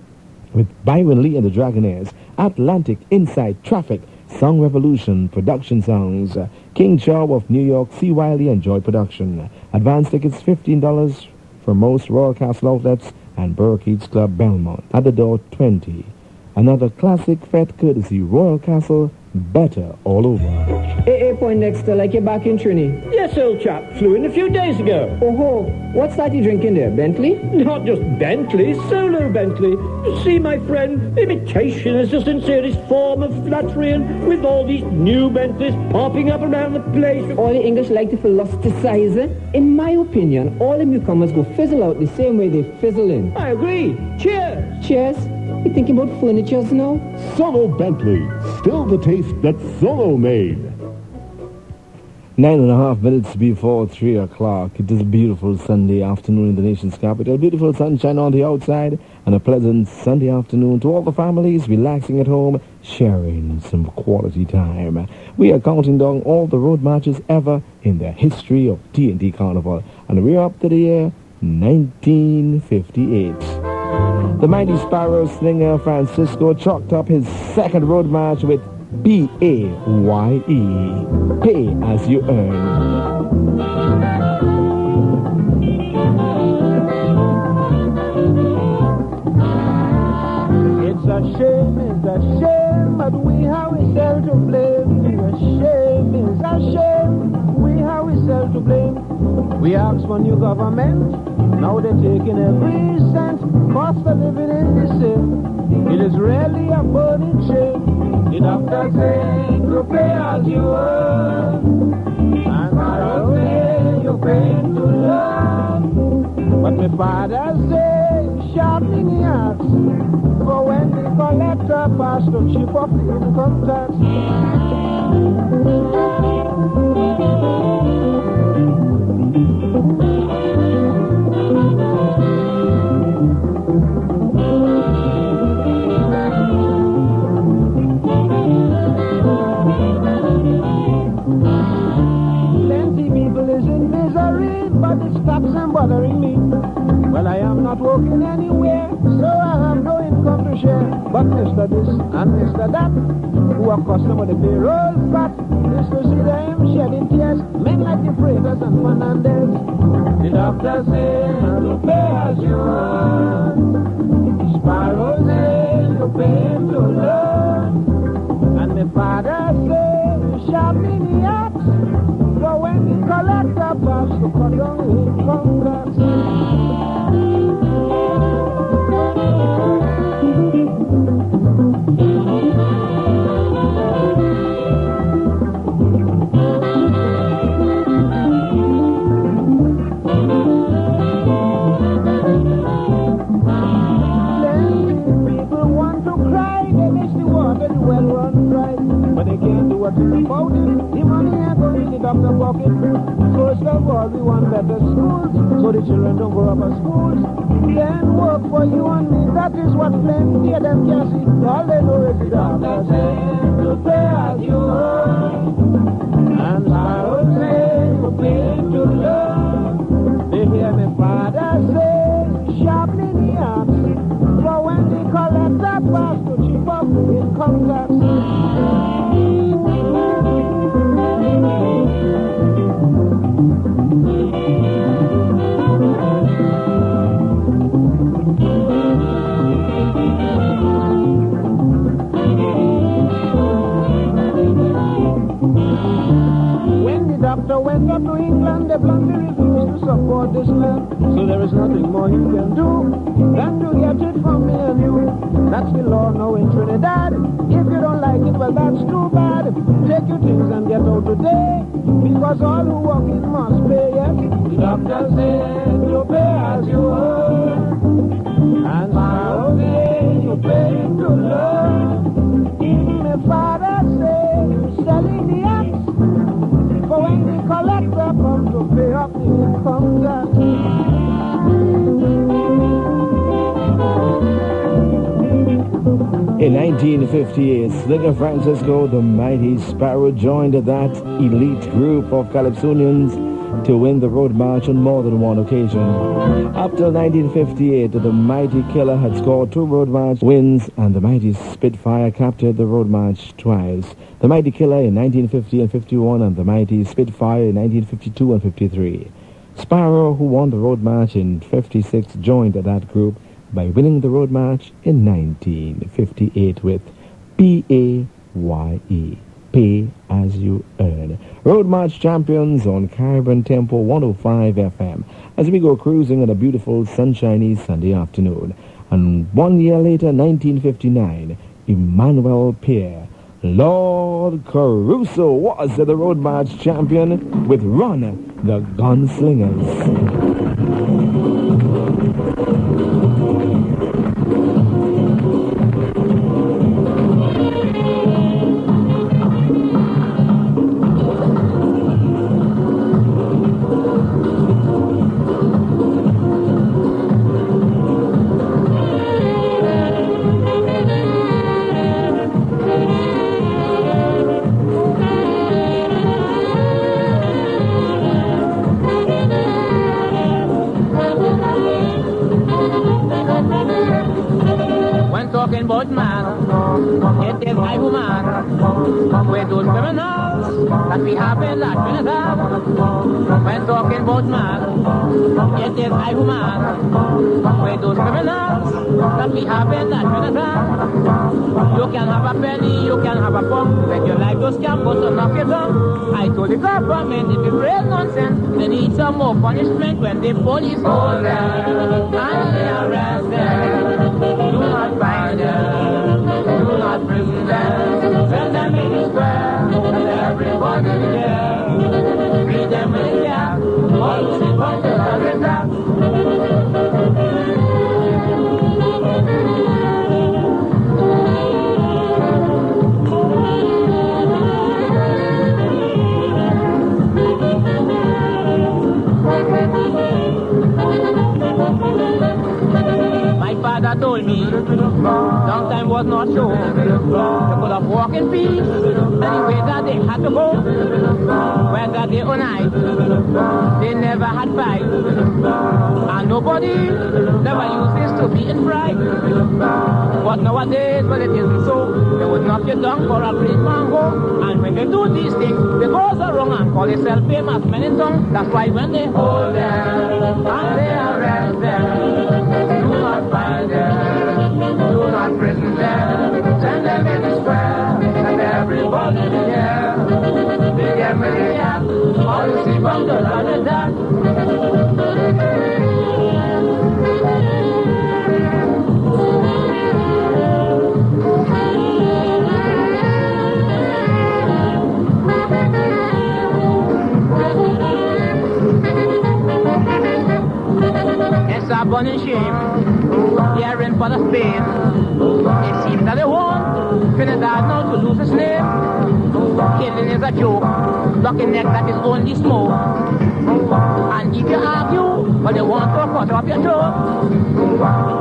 with Byron Lee and the Dragonaires, Atlantic, Inside, Traffic, Song Revolution, Production Songs, King Chow of New York, C. Wiley and Joy Production. Advance tickets $15 for most Royal Castle outlets and Borough Eats Club Belmont. At the door, $20. Another classic fete courtesy Royal Castle, better all over. Hey, Poindexter, like you're back in Trini. Yes, old chap. Flew in a few days ago. Oh, what's that you drinking there, Bentley? Not just Bentley, solo Bentley. You see, my friend, imitation is the sincerest form of flattery, and with all these new Bentleys popping up around the place. All the English like to philosophize. In my opinion, all the newcomers go fizzle out the same way they fizzle in. I agree. Cheers. Cheers. You thinking about furnitures now? Solo Bentley, still the taste that Solo made. 9.5 minutes before 3 o'clock. It is a beautiful Sunday afternoon in the nation's capital. Beautiful sunshine on the outside and a pleasant Sunday afternoon to all the families relaxing at home, sharing some quality time. We are counting down all the road marches ever in the history of T&T Carnival, and we're up to the year 1958. The mighty Sparrow Slinger Francisco chalked up his second road march with P-A-Y-E, pay as you earn. It's a shame, but we how we sell to blame. It's a shame, we how we sell to blame. We ask for new government, now they're taking every cent. Cost of living in the same. It is really a burning shame. The doctor saying you pay as you earn, and Carol saying you pay to learn. But my father saying sharpening the axe for when the collector passed the chip of the income tax. But it stops and bothering me. Well, I am not working anywhere, so I have no income to share. But Mr. This and Mr. That, who are customer the payroll fat, is to see them shedding tears, men like the Freitas and Fernandez. The doctor says, you pay as you earn. Sparrow says, you pay to learn. And the father says, sharpen the axe. So when the collector pass to cut down his contracts. First of all, we want better schools, so the children don't grow up at schools. Then work for you and me, that is what plenty of them can see. All they know is the doctor say, to pay as you earn. And I would say, to pay to learn. They hear me father say, sharpening the axe. For when they collect that pass to cheap up income tax. When the doctor went up to England, they bluntly refused to support this land. So there is nothing more he can do than to get it from me and you. That's the law now in Trinidad. If you don't like it, well, that's too bad. Take your things and get out today, because all who walk in must pay, yes. The doctor said you pay as you earn, and now you pay to learn. Even my father said, selling the axe, for when the collector comes to pay up the income tax. In 1958, Slinger Francisco, the Mighty Sparrow, joined that elite group of Calypsonians to win the Road March on more than one occasion. Up till 1958, the Mighty Killer had scored 2 Road March wins, and the Mighty Spitfire captured the Road March twice. The Mighty Killer in 1950 and 51, and the Mighty Spitfire in 1952 and 53. Sparrow, who won the Road March in 56, joined that group by winning the Road March in 1958 with P-A-Y-E, Pay As You Earn. Road March champions on Caribbean Tempo 105 FM as we go cruising on a beautiful sunshiny Sunday afternoon. And 1 year later, 1959, Emmanuel Pierre, Lord Caruso, was the Road March champion with Run the Gunslingers. About man, it is I who man, with those criminals that we have in that Trinidad. When talking about man, it is I who man, with those criminals that we have in that Trinidad. You can have a penny, you can have a pump, when you like those campus to knock it down. I told the government if you raise nonsense, they need some more punishment when the police hold them and they arrest them. Do not find them, do not prison them, send them in the square, and everybody there. Read them in the gap, all the sleep on the other tap. Father told me, long time was not so. They could have walked in peace, anyway that they had to go. Whether day or night, they never had fight. And nobody never uses to be in pride. But nowadays, well, it isn't so. They would knock you down for a great mango. And when they do these things, they go so wrong and call themselves famous men in tongue. That's why when they hold them and they arrest them, do not find them, do not prison them, send them in the square, and everybody there, big and million, all you see from the running that. Burning shame, hearing for the pain. It seems that they want Trinidad now to lose its name. Killing is a joke. Blocking neck that is only smoke. And if you argue, but they want to cut off your throat.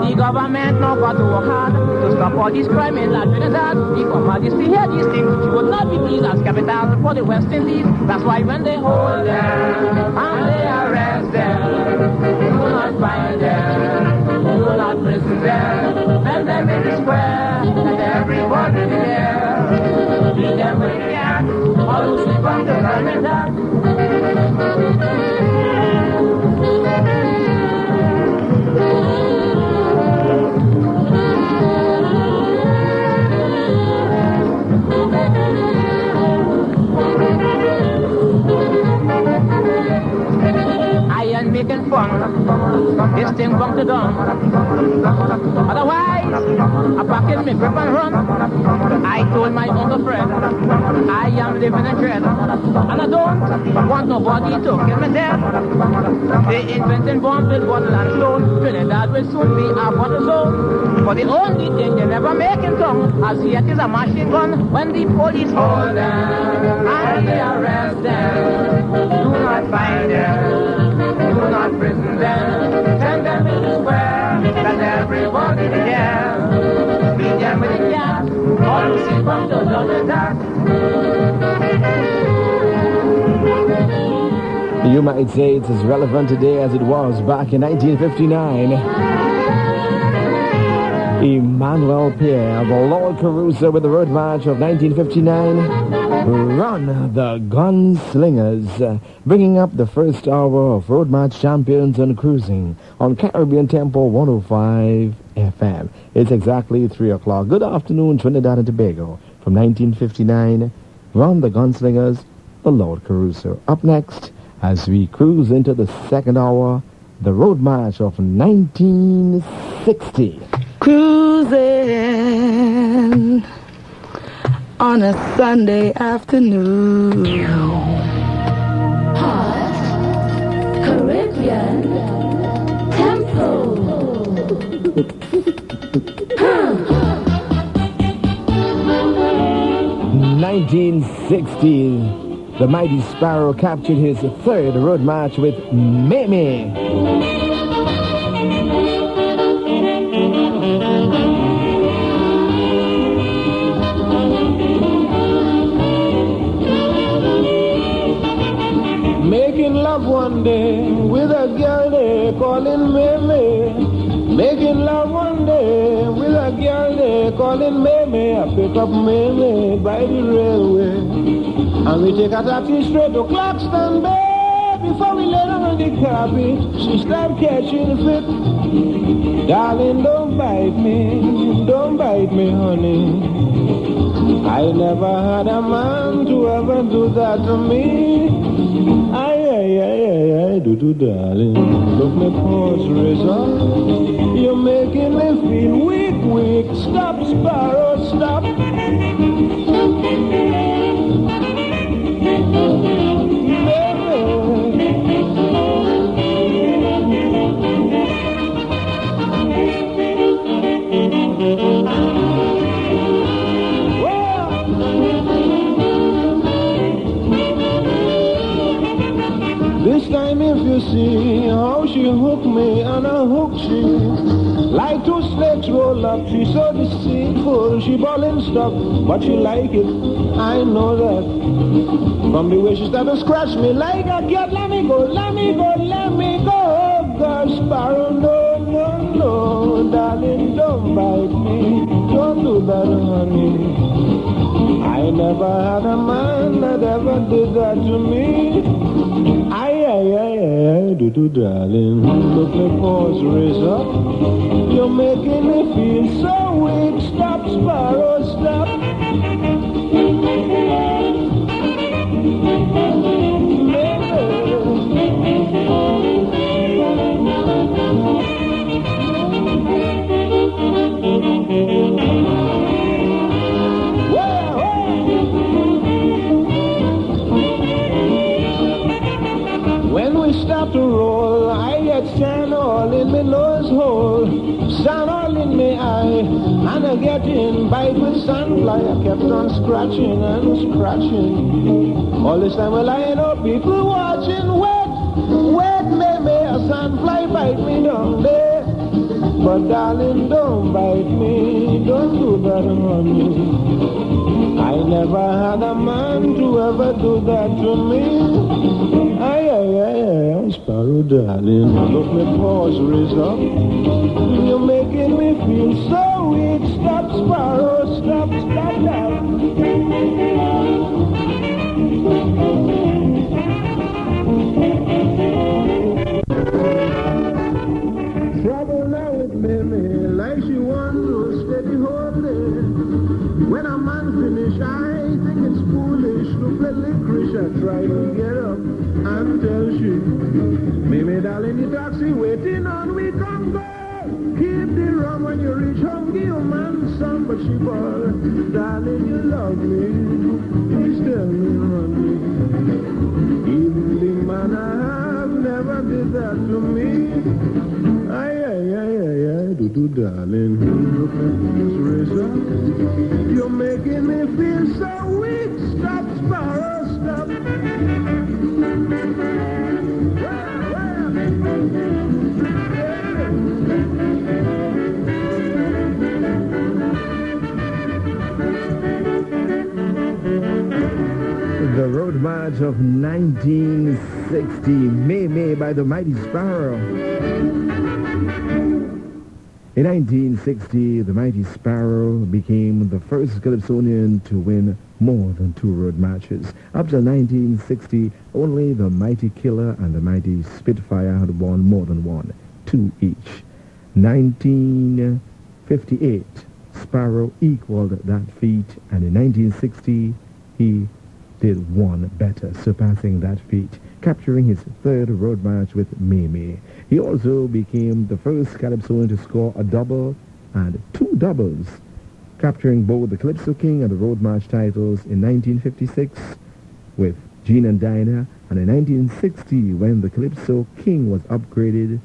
The government now got to work hard to stop all this crime in La Trinidad. If Her Majesty hear these things, she would not be pleased as capital for the West Indies. That's why when they hold them and they arrest them, do not find them, do not prison them. Send them in the square, and everybody there. Beat them with the cat, all who sleep on the Trinidad. Making fun, this thing from the dawn. Otherwise, I pack in me grip and run. I told my uncle Fred, I am living in dread, and I don't want nobody to kill me dead. They inventing bombs with bottle and stone. Trinidad will soon be a bottle zone. But the only thing they never make in town as yet is a machine gun. When the police hold them and they arrest them, do not find them. Do not prison them, send them in the square, let everybody there. Beat them with the cat, all who see from the dark. You might say it's as relevant today as it was back in 1959. Emmanuel Pierre, the Lord Caruso with the Road March of 1959. Run the Gunslingers, bringing up the first hour of Road March Champions and Cruising on Caribbean Tempo 105 FM. It's exactly 3 o'clock. Good afternoon, Trinidad and Tobago. From 1959, Run the Gunslingers, the Lord Caruso. Up next, as we cruise into the second hour, the Road March of 1960. Cruising on a Sunday afternoon. Hot Caribbean Tempo. 1960, the Mighty Sparrow captured his third road march with Mimi. Making love one day with a girl they calling Mimi. Making love one day with a girl they calling Mimi. I pick up Mimi by the railway, and we take a taxi straight to Claxton Bay. Before we lay down on the carpet, she start catching fit. Darling, don't bite me, honey. I never had a man to ever do that to me. Ay, do, darling. Look, me pause, raise up. You're making me feel weak. Stop, Sparrow, stop. This time if you see how she hooked me and I hooked she, like two snakes roll up, she so deceitful, she ballin' stuff, but she like it, I know that. From the way she started to scratch me like a cat, let me go, girl Sparrow, no, darling, don't bite me, don't do that, honey. I never had a man that ever did that to me. Ay, do, darling. Look, me pause, raise up. You're making me feel so weak. Stop, Sparrow, stop. Stop to roll, I get sand all in my nose hole. Sand all in in my eye, and I get in bite with sandfly. I kept on scratching and scratching. All this time while I know people watching, wait, me, a sandfly bite me down there. But darling, don't bite me, don't do that, honey. I never had a man to ever do that to me. Aye, Sparrow, darling, look, my paws raise up. You're making me feel so weak. Stop, Sparrow, stop now. Trouble now with me, like she wants to steady hold it. When a man finish, I think it's foolish to play licorice. I try to get up and tell she, Mimi, darling, the taxi waiting on we come go. Keep the rum when you reach home, give your man some, but she ball. Darling, you love me, please tell me, honey. Even the man I have never did that to me. Aye, do, darling. Look at this razor. You're making me feel so weak. Stop, Sparrow, stop. The Road March of 1960, May by the Mighty Sparrow. In 1960, the Mighty Sparrow became the first Calypsonian to win more than 2 road matches. Up till 1960, only the Mighty Killer and the Mighty Spitfire had won more than 1, 2 each. 1958, Sparrow equaled that feat, and in 1960, he did one better, surpassing that feat, capturing his 3rd road match with Mimi. He also became the first Calypsonian to score a double and 2 doubles, capturing both the Calypso King and the road match titles in 1956 with Gene and Dinah, and in 1960 when the Calypso King was upgraded,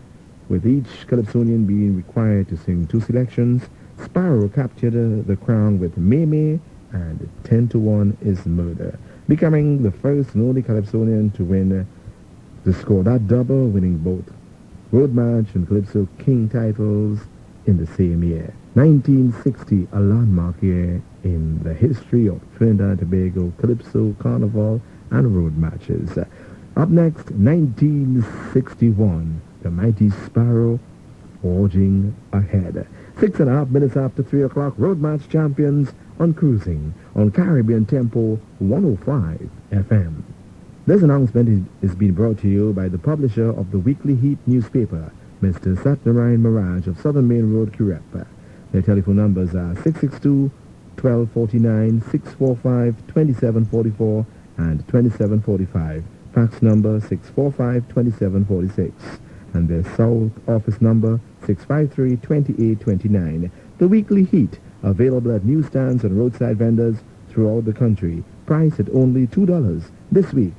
with each Calypsonian being required to sing 2 selections. Sparrow captured the crown with Mimi and 10-1 is Murder, becoming the first and only Calypsonian to score that double, winning both Road March and Calypso King titles in the same year. 1960, a landmark year in the history of Trinidad and Tobago Calypso, Carnival, and road matches. Up next, 1961, the Mighty Sparrow forging ahead. 6.5 minutes after 3 o'clock, road match champions on Cruising on Caribbean Tempo 105 FM. This announcement is being brought to you by the publisher of the Weekly Heat newspaper, Mr. Satnarayan Mirage of Southern Main Road, Curepa. Their telephone numbers are 662-1249, 645-2744, and 2745. Fax number 645-2746. And their South office number 653-2829. The Weekly Heat, available at newsstands and roadside vendors throughout the country. Price at only $2. This week,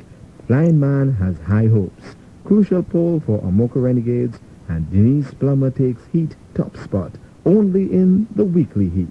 Flying Man has high hopes. Crucial poll for Amoka Renegades, and Denise Plummer takes Heat top spot. Only in the Weekly Heat.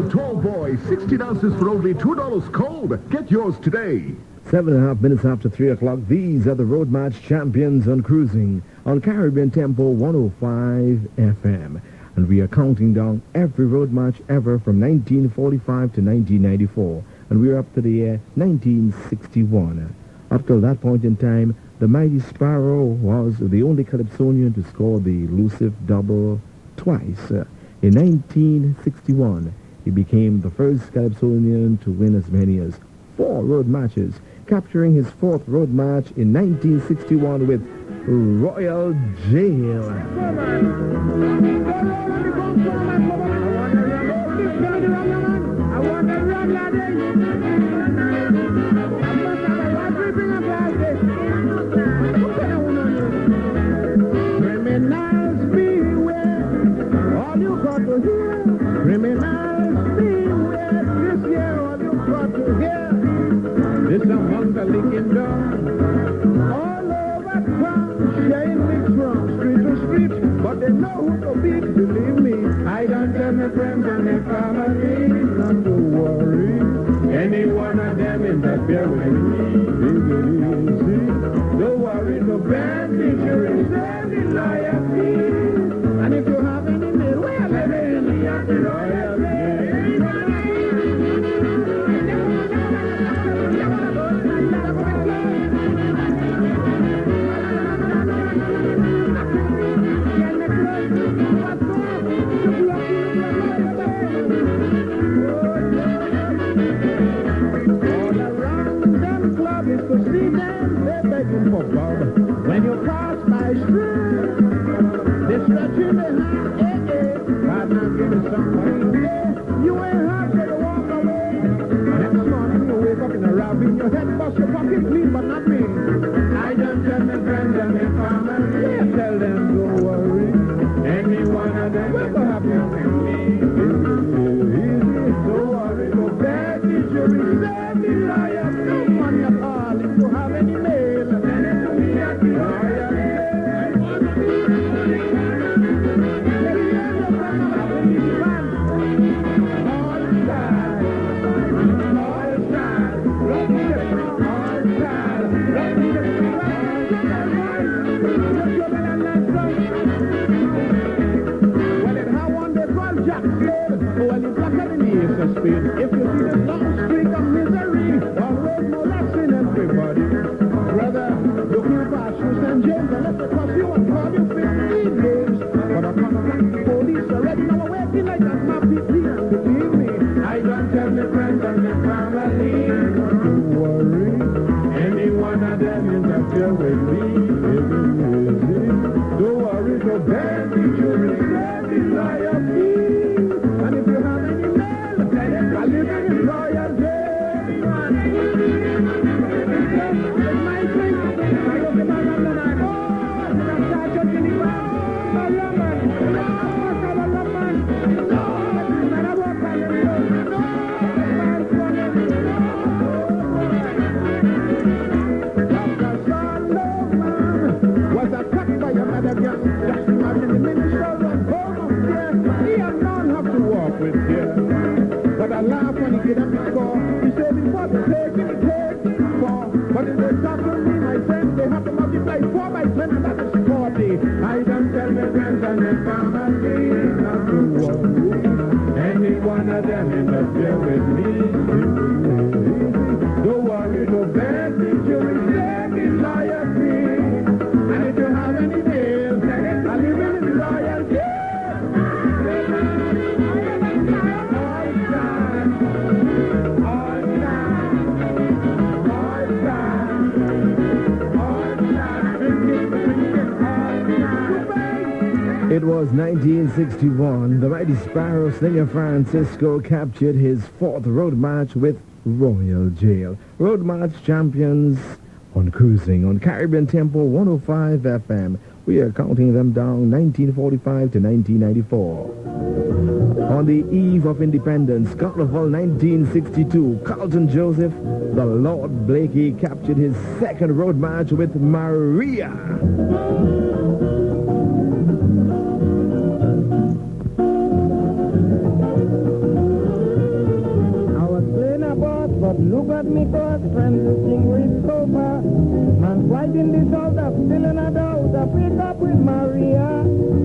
Tall Boy, 16 ounces for only $2 cold. Get yours today. 7.5 minutes after 3 o'clock, these are the road match champions on Cruising on Caribbean Tempo 105 FM. And we are counting down every road match ever from 1945 to 1994. And we're up to the year 1961. Up till that point in time, the Mighty Sparrow was the only Calypsonian to score the elusive double twice. In 1961, he became the first Calypsonian to win as many as 4 road matches, capturing his 4th road match in 1961 with Royal Jail. It's among the licking down. All over town, sharing mix from street to street. But they know who to beat, believe me. I don't tell my friends and my family not to worry. Any one of them in the beer with me, take it easy. Don't worry, no bad injuries, any loyalty. And if you have any mail, we're living in the royalty. When you pass my street, they stretch in the hand, but now give me something. You ain't hard to walk away. Next morning you wake up in a rub in your head, bust your pocket clean, but not me. I don't tell my friends and my family, yeah, tell them don't worry. Any one of them will go happy with me. Don't worry, no bad injuries, any liar, no money at all. If you have any mail, send it to me at the royal. If you see this long streak of misery, always molesting everybody. Brother, looking past you, St. James, and let the cross you and call you 15 days. But I come around, police already now waiting like that, my people, and believe me, I don't tell my friends and my family not to worry. Any one of them interfere with me, don't worry, no bad injuries, every loyalty. And if you have any mail, I live in royalty. My drink, I go to my London, I go to the Sergeant in the bar, London, and I walk by the road, Dr. Solomon was attacked by a mother gun. Just imagine the minister of home here. He had known how to walk with here. But I laugh when he get up the score. He said before the take, give me take, 4. But if they talk to me, my friend, they have to multiply 4 by 10, and that is 40. I don't tell my friends and my family not to worry. Any one of them interfere with me. Don't worry, no bad injuries, any loyalty. And if you have any mail, I live in loyalty. It was 1961. The mighty Sparrow Singer Francisco captured his 4th road march with Royal Jail. Road march champions on cruising on Caribbean Tempo 105 FM. We are counting them down 1945 to 1994. On the eve of independence, Carnival 1962, Carlton Joseph, the Lord Blakey, captured his 2nd road march with Maria. But look at me, cause friends distinguished so far. Man fighting this out, still in a doubt. I pick up with Maria.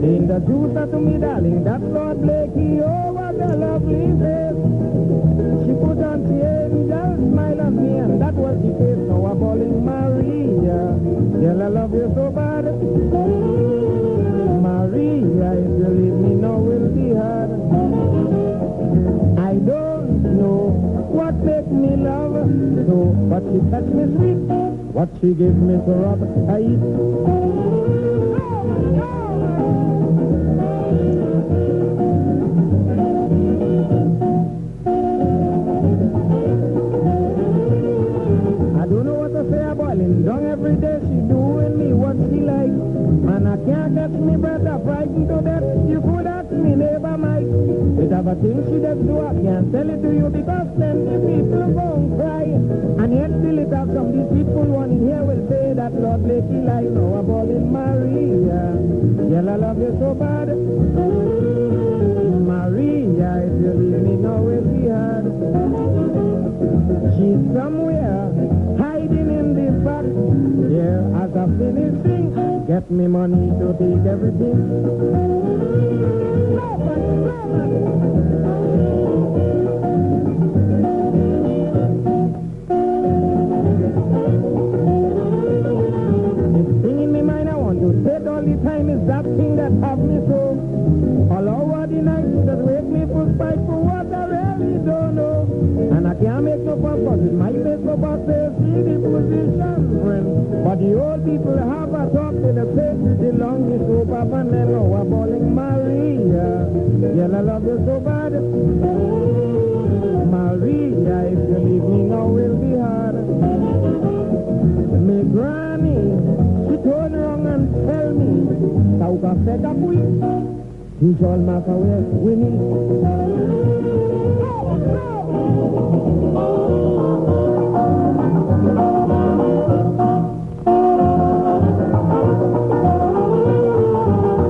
In the juice to me, darling, that's Lord Blakey. Oh, what a lovely face. She put on the angel smile on me, and that was the face. Now I'm calling Maria. Girl, I love you so bad. Maria, if you leave me now, will be hard. I don't know what make me love so, but she touch me sweet, what she give me so rub, I eat. have a thing she does do, I can't tell it to you because then the people won't cry. And yet still it have some deceitful one in here will say that Lord Blakey like know about in Maria. Girl, I love you so bad. Maria, if you leave me now will be hard. She's somewhere hiding in the back. Here as I finish sing, get me money to take everything. All the time is that thing that have me so all over the night that wake me for fight for what I really don't know. And I can't make no fuss, but it might make no fuss to see the position, friend. But the old people have a talk to the place, the longest rope up and then go a bowling Maria. Girl, I love you so bad. Maria, if you leave me now will be hard. Me granny, she turn around and tell me, Sauka said that we shall make a way winning.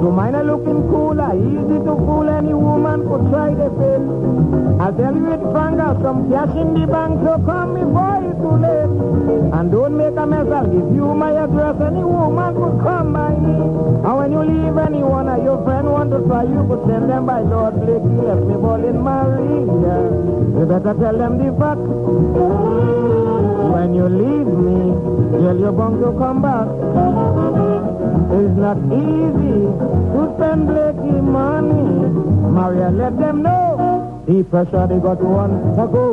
So mine are looking cooler, easy to fool any woman could try the face. I'll tell you it frank, I've some cash in the bank, so come before it's too late. And don't make a mess, I'll give you my address, any woman could come by me. And when you leave anyone or your friend want to try, you could send them by Lord Blakey, left me ball in Maria. You better tell them the fact. When you leave me, girl, you're bound to come back. It's not easy to spend Blakey money. Maria, let them know the pressure they got one to go.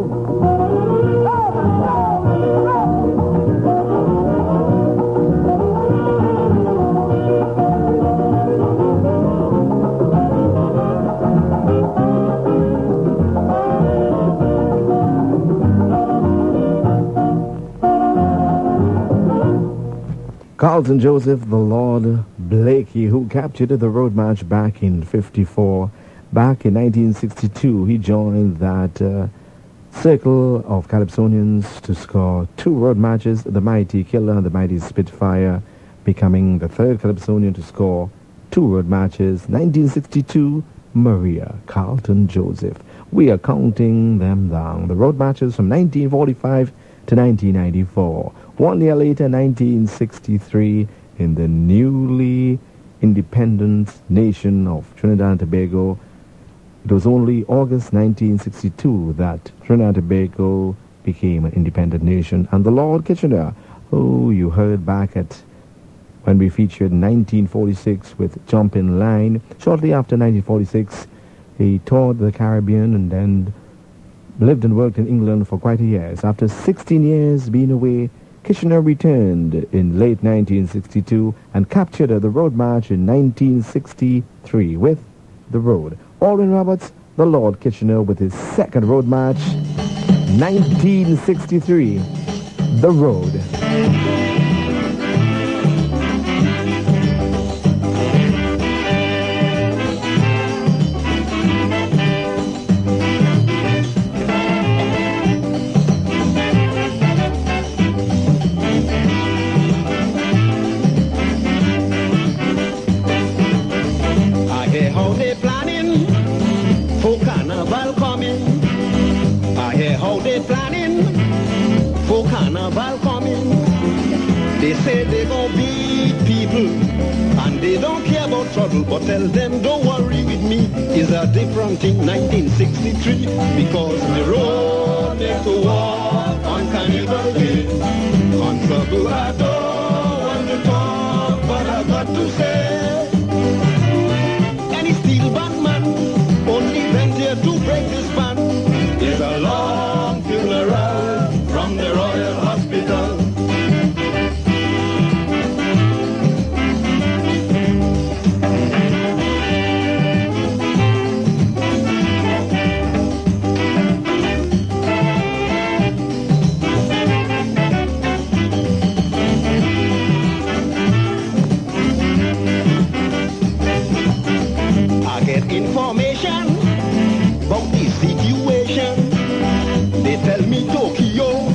Carlton Joseph, the Lord Blakey, who captured the road march back in 54. Back in 1962, he joined that circle of Calypsonians to score 2 road marches, the Mighty Killer and the Mighty Spitfire, becoming the 3rd Calypsonian to score 2 road marches. 1962, Maria, Carlton Joseph. We are counting them down. The road marches from 1945 to 1994. 1 year later, 1963, in the newly independent nation of Trinidad and Tobago. It was only August 1962 that Trinidad and Tobago became an independent nation. And the Lord Kitchener, who you heard back at when we featured 1946 with Jump in Line. Shortly after 1946, he toured the Caribbean and then lived and worked in England for quite a year. After 16 years being away, Kitchener returned in late 1962 and captured the road march in 1963 with The Road. Alwyn Roberts, the Lord Kitchener, with his 2nd road march, 1963, The Road. But tell them don't worry with me, it's a different thing 1963, because the road make to walk on Carnival Day. On Sabu I don't want to talk, but I got to say, any steel band man only bent here to break this band. There's a long funeral from the Royal Hospital. about the situation. They tell me Tokyo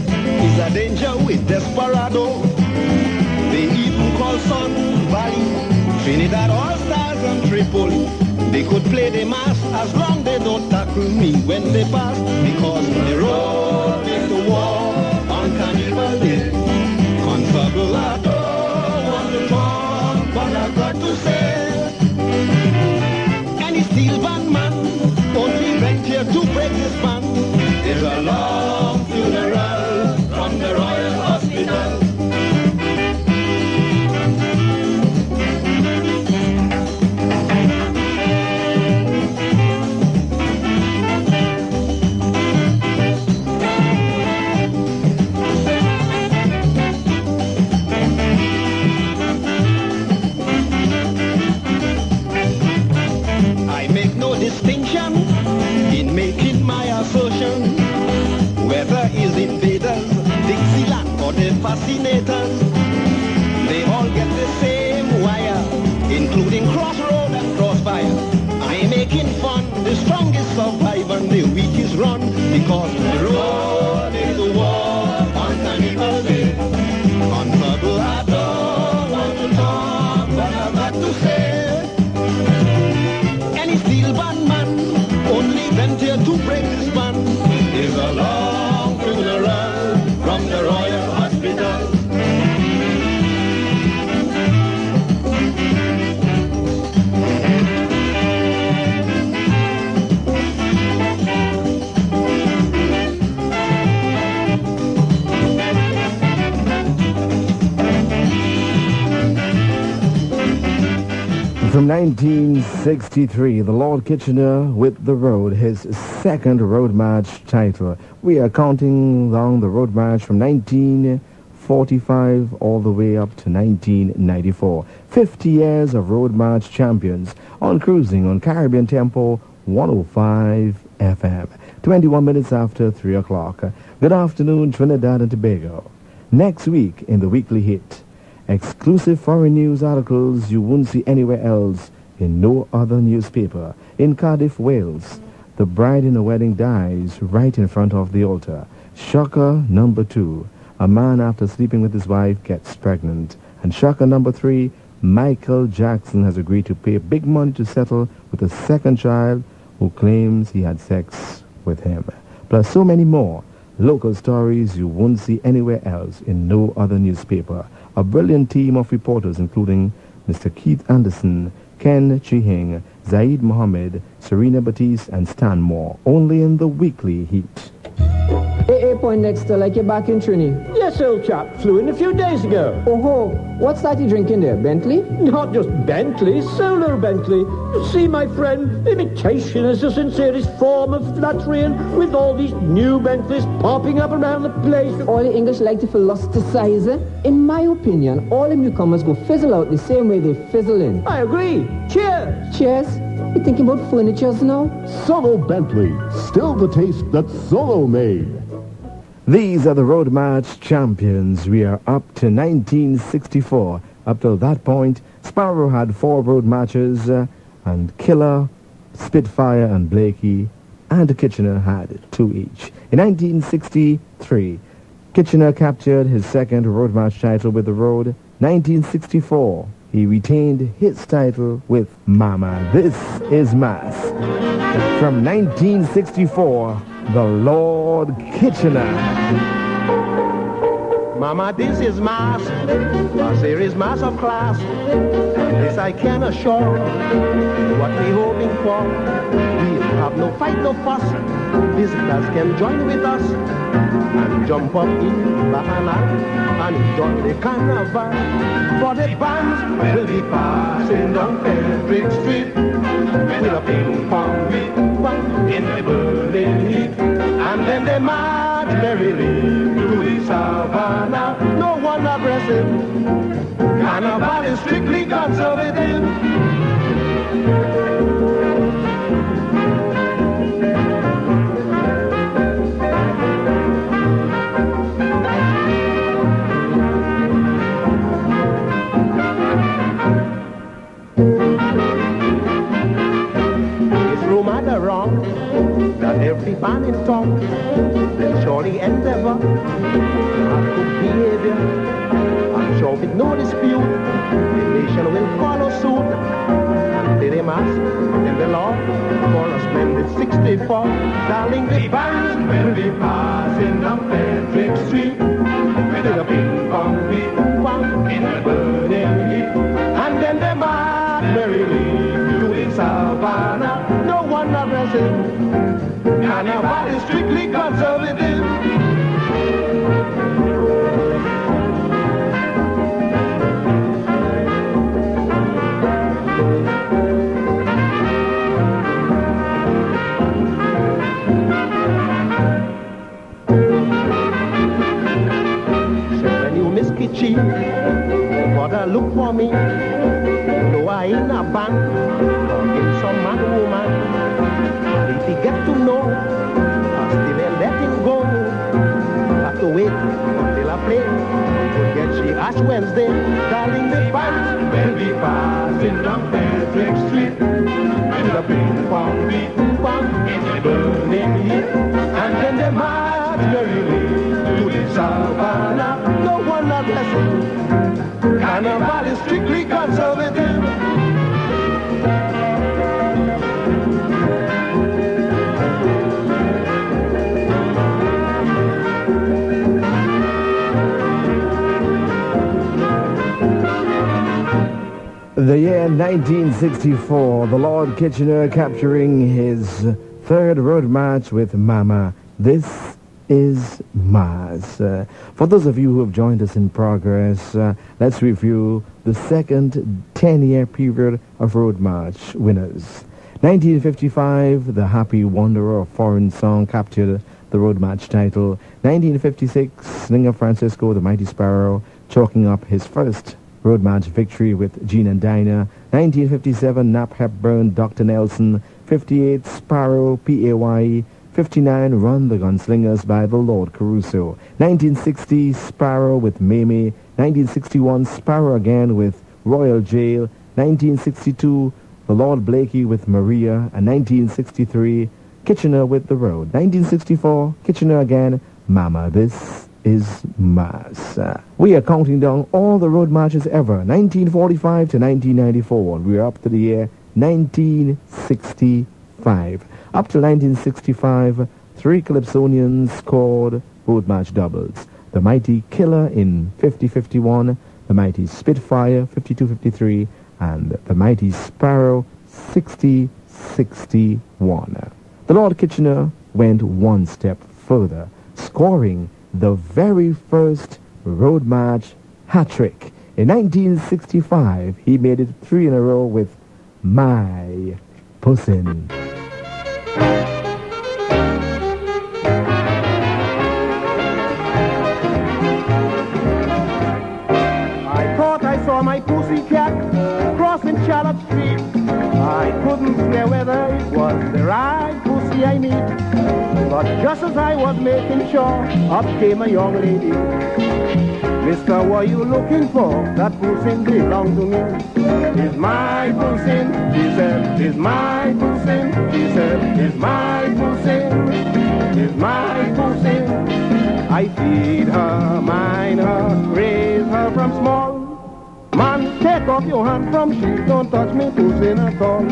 is a danger with desperado. They even call Sun Valley, Trinidad All-Stars and Tripoli. They could play the mass as long they don't tackle me when they pass, because the road makes the war on Carnival Day. Constable, I don't want to talk, but I've got to say, any steel band man only went here to break his band. There's a long funeral from the Royal Hospital. Distinction in making my assertion, whether it's invaders, Dixieland or the fascinators, they all get the same wire, including crossroad and crossfire. I'm making fun, the strongest survive and the weakest run, because the road is the war on Carnival Day. Constable, I don't want to talk, but I've got to say, steel band man only went here to break this band. Is a long funeral from the Royal Hospital. From 1963, the Lord Kitchener with The Road, his second road march title. We are counting down the road march from 1945 all the way up to 1994. 50 years of road march champions on cruising on Caribbean Tempo 105 FM. 21 minutes after 3 o'clock. Good afternoon, Trinidad and Tobago. Next week in the Weekly Hit, exclusive foreign news articles you won't see anywhere else in no other newspaper. In Cardiff, Wales, the bride in a wedding dies right in front of the altar. Shocker number 2, a man after sleeping with his wife gets pregnant. And shocker number 3, Michael Jackson has agreed to pay big money to settle with a second child who claims he had sex with him. Plus so many more local stories you won't see anywhere else in no other newspaper. A brilliant team of reporters including Mr. Keith Anderson, Ken Chihing, Zaid Mohammed, Serena Batiste and Stan Moore. Only in the Weekly Heat. Hey, Poindexter, like you're back in Trini. Yes, old chap. Flew in a few days ago. Oh, what's that you drinking there, Bentley? Not just Bentley, solo Bentley. You see, my friend, imitation is the sincerest form of flattery, and with all these new Bentleys popping up around the place. All the English like to philosophize. In my opinion, all the newcomers go fizzle out the same way they fizzle in. I agree. Cheers. Cheers. You thinking about furnitures now? Solo Bentley, still the taste that Solo made. These are the road march champions. We are up to 1964. Up till that point, Sparrow had 4 road marches, and Killer, Spitfire, and Blakey, and Kitchener had 2 each. In 1963, Kitchener captured his second road march title with The Road. 1964, he retained his title with Mama, This Is Mass. From 1964, the Lord Kitchener. Mama, this is mass, a serious mass of class. This I can assure. What we hoping for? We'll have no fight, no fuss. Visitors can join with us and jump up in Bacchanal and enjoy the carnival. For the bands will be passing down Frederick Street with a ping pong beat in the burning heat, and then they march merrily to the savannah. No one aggressive. Carnival is strictly conservative. Is Romana wrong? every man in town will surely endeavor have good behavior. I'm sure with no dispute, the nation will follow suit. And did him ask in the law for a splendid 64. Darling, the bands will be passing down Frederick Street with a ping pong beat in the burning heat. And then they march merrily to the savannah. No one addresses. Carnival is strictly conservative. Kitchen, gotta look for me. No, I ain't a band, or in some man or woman. If he get to know, I still ain't let him go. Have to wait until I play. Forget she Ash Wednesday, darling, the band will be passing down Frederick Street with a ping pong beat, in the burning heat, and then they march merrily to the savannah. Carnival is strictly conservative. The year 1964, the Lord Kitchener capturing his third road march with Mama. This is Mars. For those of you who have joined us in progress, let's review the second 10-year period of Road March winners. 1955, the Happy Wanderer foreign song captured the Road March title. 1956, Slinger Francisco, the Mighty Sparrow, chalking up his first Road March victory with Gene and Dinah. 1957, Nap Hepburn, Dr. Nelson. 58, Sparrow, P-A-Y-E. 59, Run the Gunslingers by the Lord Caruso. 1960, Sparrow with Mamie. 1961, Sparrow again with Royal Jail. 1962, the Lord Blakey with Maria. And 1963, Kitchener with The Road. 1964, Kitchener again, Mama. This is Mars. We are counting down all the road marches ever, 1945 to 1994. We're up to the year 1965. Up to 1965, 3 Calypsonians scored Road March doubles. The Mighty Killer in 50-51, the Mighty Spitfire 52-53, and the Mighty Sparrow 60-61. The Lord Kitchener went one step further, scoring the very first Road March hat-trick. In 1965, he made it 3 in a row with My Pussin'. I thought I saw my pussycat crossing Charlotte Street. I couldn't swear whether it was the right pussy I meet. But just as I was making sure, up came a young lady. Mister, what you looking for? That pussy belongs to me. It's my pussy, she said. It's my pussy, she said. It's my pussy, it's my pussy. I feed her, mind her, raise her from small. Man, take off your hand from she. Don't touch me pussy at all.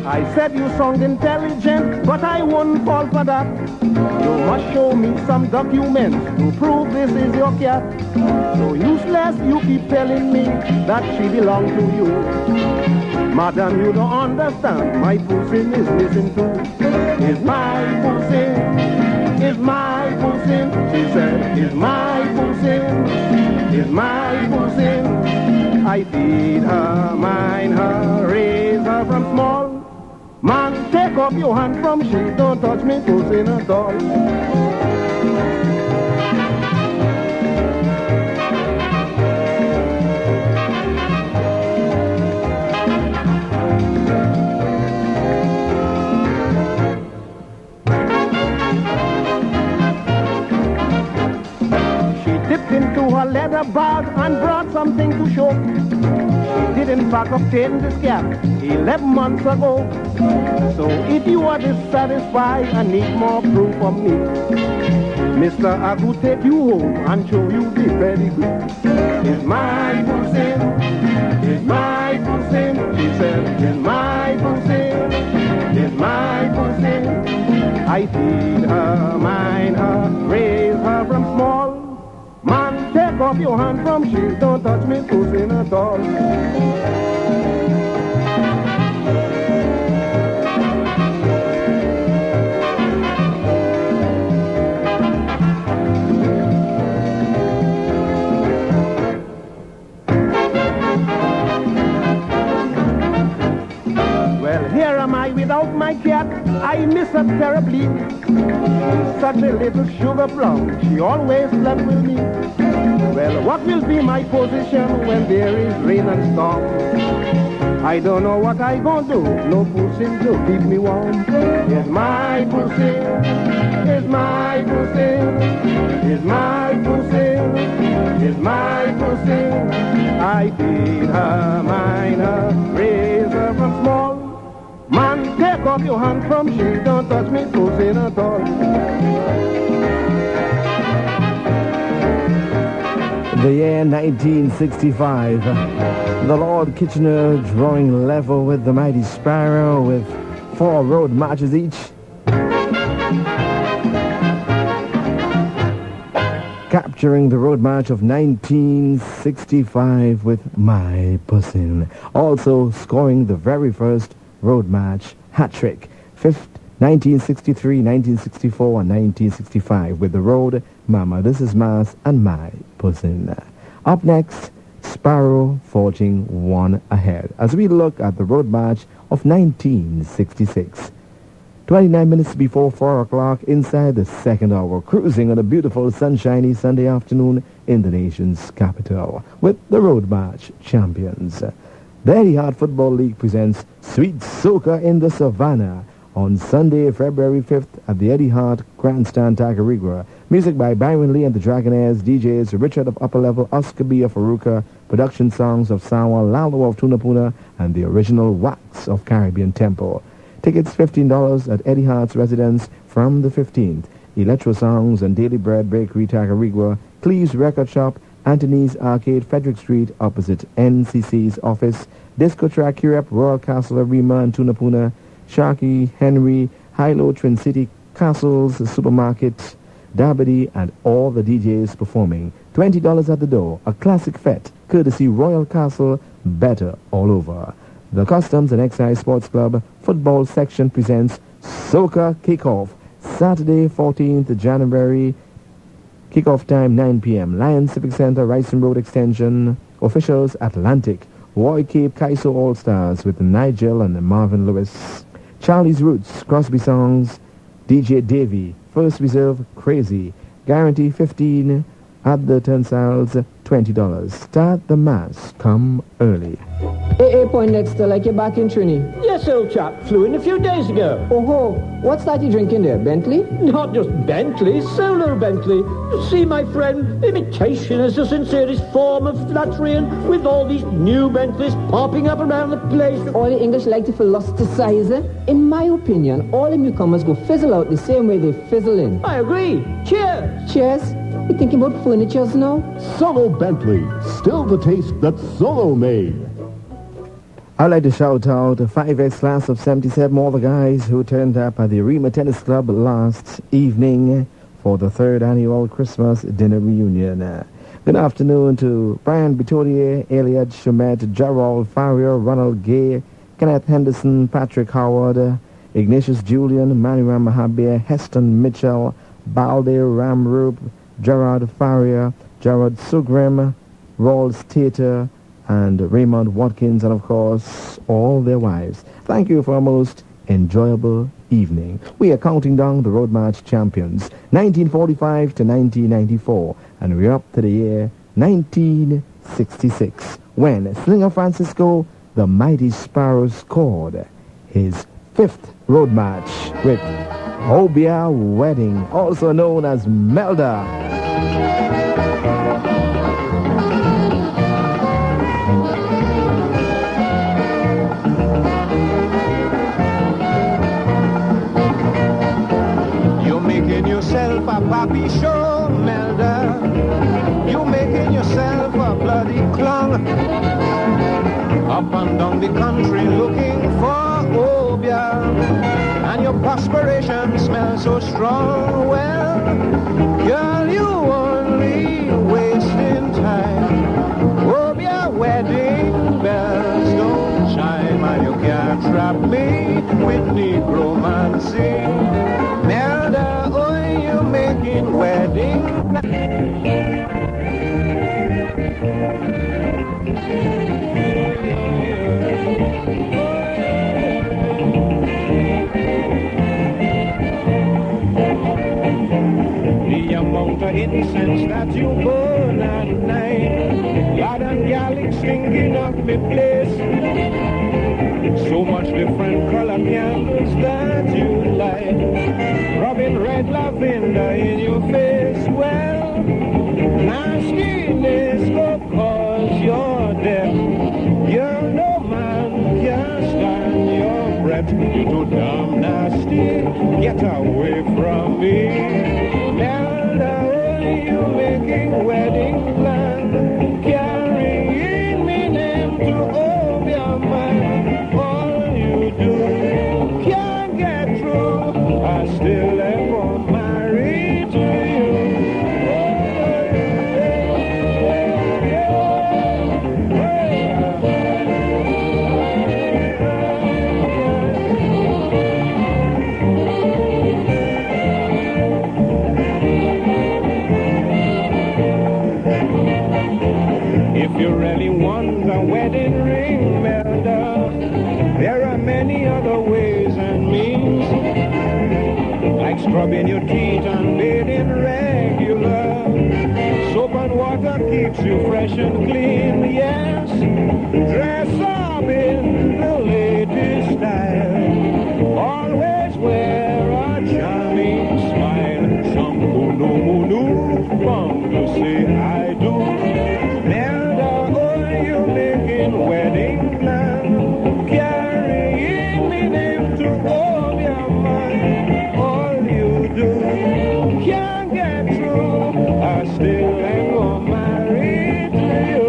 I said you sound intelligent, but I won't fall for that. You must show me some documents to prove this is your cat. So useless you keep telling me that she belongs to you. Madam, you don't understand, my pussy is missing too. It's my pussy, it's my pussy. She said, it's my pussy, it's my pussy. I feed her, mind her, raise her from small. Man, take off your hand from she. Don't touch me pussy at all. a bag and brought something to show. She did in fact obtain this cap 11 months ago. So if you are dissatisfied and need more proof from me, Mr. I could take you home and show you the pedigree. It's my pussy, it's my pussy. She said, it's my pussy, it's my pussy. I feed her, mind her, raise her from small. Man, take off your hand from she, don't touch me pussy at all. Well, here am I without my cat. I miss her terribly. Such a little sugar plum, she always slept with me. Well, what will be my position when there is rain and storm? I don't know what I gonna do, no pussy to keep me warm. It's my pussy, it's my pussy, it's my pussy, it's my pussy. I feed her, mind her, raise her from small. Man, take off your hand from she, don't touch me pussy at all. The year 1965, the Lord Kitchener drawing level with the Mighty Sparrow with 4 road marches each. Capturing the road march of 1965 with My Pussin'. Also scoring the very first road march hat-trick. 1963, 1964, and 1965 with the road Mama, This Is Mass, and My Pussin'. Up next, Sparrow forging one ahead as we look at the road march of 1966. 29 minutes before 4 o'clock inside the second hour, cruising on a beautiful sunshiny Sunday afternoon in the nation's capital with the road march champions. The Eddie Hart Football League presents Sweet Soca in the Savannah on Sunday, February 5th at the Eddie Hart Grandstand, Tagarigua. Music by Byron Lee and the Dragonaires, DJs Richard of Upper Level, Oscar B of Aruka, production songs of Sawa, Lalo of Tunapuna, and the original Wax of Caribbean Temple. Tickets $15 at Eddie Hart's residence from the 15th. Electro Songs and Daily Bread Bakery, Tagarigua, Cleve's Record Shop, Anthony's Arcade, Frederick Street, opposite NCC's office, Disco Track Europe, Royal Castle Arima and Tunapuna, Sharkey, Henry, Hilo, Twin City, Castles, Supermarket, Darbody, and all the DJs performing. $20 at the door. A classic fete, courtesy Royal Castle, better all over. The Customs and Excise Sports Club football section presents Soca Kickoff, Saturday, 14th January. Kickoff time 9 p.m. Lions Civic Center, Ryson Road Extension. Officials Atlantic, Roy Cape, Kaiso All-Stars with Nigel and Marvin Lewis. Charlie's Roots, Crosby Songs, DJ Davy, First Reserve, Crazy. Guarantee 15 at the turnstiles, $20. Start the mass, come early. AA Poindexter, like you're back in Trini. Yes, old chap. Flew in a few days ago. Oh, what's that you drinking there, Bentley? Not just Bentley, solo Bentley. You see, my friend, imitation is the sincerest form of flattery, and with all these new Bentleys popping up around the place. All the English like to philosophize. In my opinion, all the newcomers go fizzle out the same way they fizzle in. I agree. Cheers. Cheers. You thinking about furnitures now? Solo Bentley, still the taste that Solo made. I'd like to shout out the 5X class of 77, all the guys who turned up at the Arima Tennis Club last evening for the 3rd annual Christmas dinner reunion. Good afternoon to Brian Bitodier, Eliad Shumet, Gerald Farrier, Ronald Gay, Kenneth Henderson, Patrick Howard, Ignatius Julian, Manuel Mahabir, Heston Mitchell, Balde Ramrup, Gerard Farrier, Gerard Sookram, Rawls Tater, and Raymond Watkins, and of course, all their wives. Thank you for a most enjoyable evening. We are counting down the Road March champions, 1945 to 1994, and we're up to the year 1966, when Slinger Francisco, the Mighty Sparrow, scored his 5th Road March with Obia Wedding, also known as Melda. up and down the country looking for obia, and your perspiration smells so strong. Well, girl, you only wasting time. Obia wedding bells don't chime, and you can't trap me with Negro romancing. Melda, oh, you making wedding the amount of incense that you burn at night, lad and gallic singing up me place. So much different color candles that you light, rubbing red lavender in your face. Well, nastiness will cause your death. You're no man can stand your breath. You're too damn nasty, get away from me. Melda, you making wedding plans, carrying me name to Obia man. Can't get through, I still am married to you. If you really want a wedding ring, Melda, there are many other ways and means, like scrubbing your teeth and bathing regular. Soap and water keeps you fresh and clean, yes. Dress up in the latest style. Always wear a charming smile. Some who know, bound to say I do. Melda, oh, you're making wedding plans, carrying me name to all your mind. All you do can't get through, I still am married to you.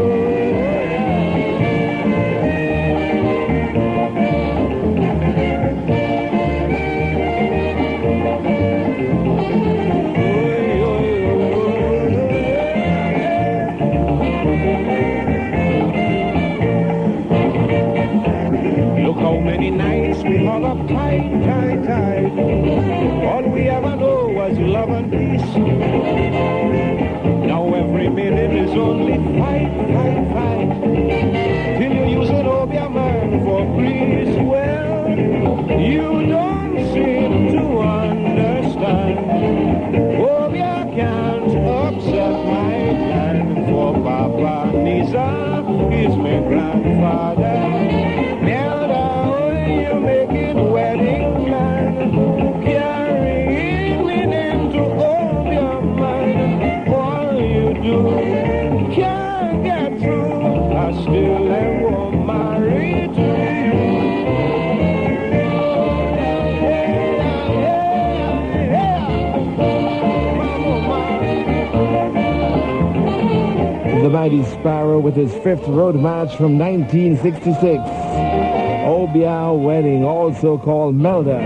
Look how many nights we hung up tight. All we ever know was love and peace. Now every minute is only fight. Till you use an Obia man for breeze. Well, you don't seem to understand. Obia can't upset my plan. For Papa Nisa is my grandfather. Melda, you're making wedding plans, carrying me name to all your mind. All you do can't get through, I still am married to you. The Mighty Sparrow with his fifth road march from 1966. Obia Wedding, also called Melda.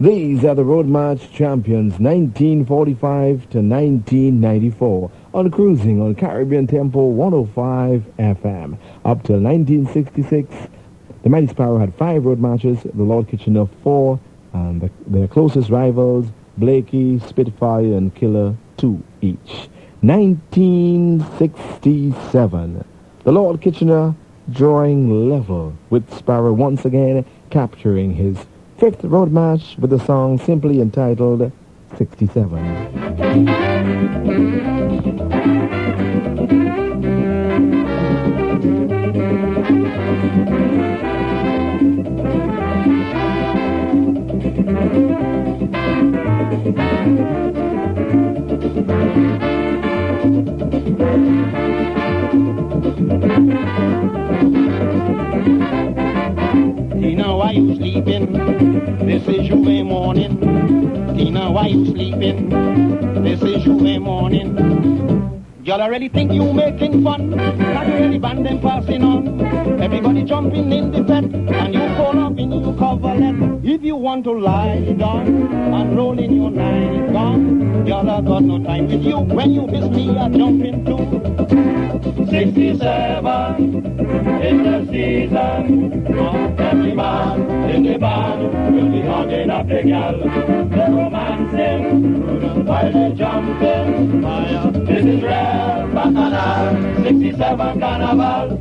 These are the Road March champions, 1945 to 1994, on Cruising on Caribbean Tempo 105 FM. Up till 1966, the Mighty Sparrow had 5 road marches, the Lord Kitchener 4, and their closest rivals, Blakey, Spitfire, and Killer 2 each. 1967, the Lord Kitchener drawing level with Sparrow once again capturing his 5th road march with a song simply entitled 67. Tina, why you sleeping? This is your morning. Tina, why you sleeping? This is your morning. Y'all already think you making fun. Not really band them passing on. Everybody jumping in the bed, and you fall up in your coverlet. If you want to lie down and roll in your nightgown, y'all have got no time with you. When you miss me, I jump into 67 is the season. Every man in the band will be hugging up the gal. They're romancing while they're jumping. This is real Bacchanal, 67 Carnival.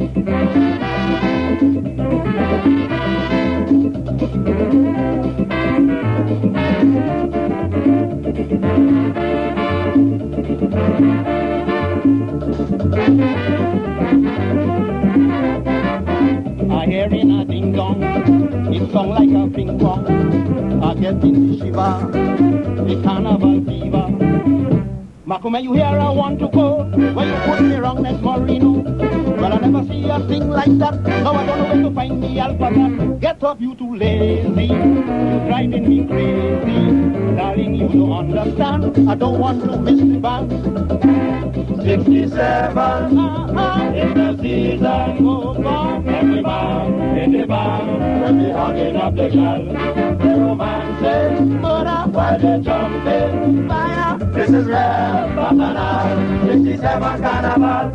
I hear in a ding dong, it song like a ping pong. I get in the shiva, the carnival fever. Makume, you hear I want to go, where you put me wrong next Marino. Well, I never see a thing like that, now I don't know where to find the alphabet. Get up, you too lazy, you're driving me crazy. Darling, you don't understand, I don't want to miss the band. 67 in the season, oh God. Every man in the band will be hugging up the girl. The romancing, while they're jumping fire. This is real Bacchanal, 67 Carnival.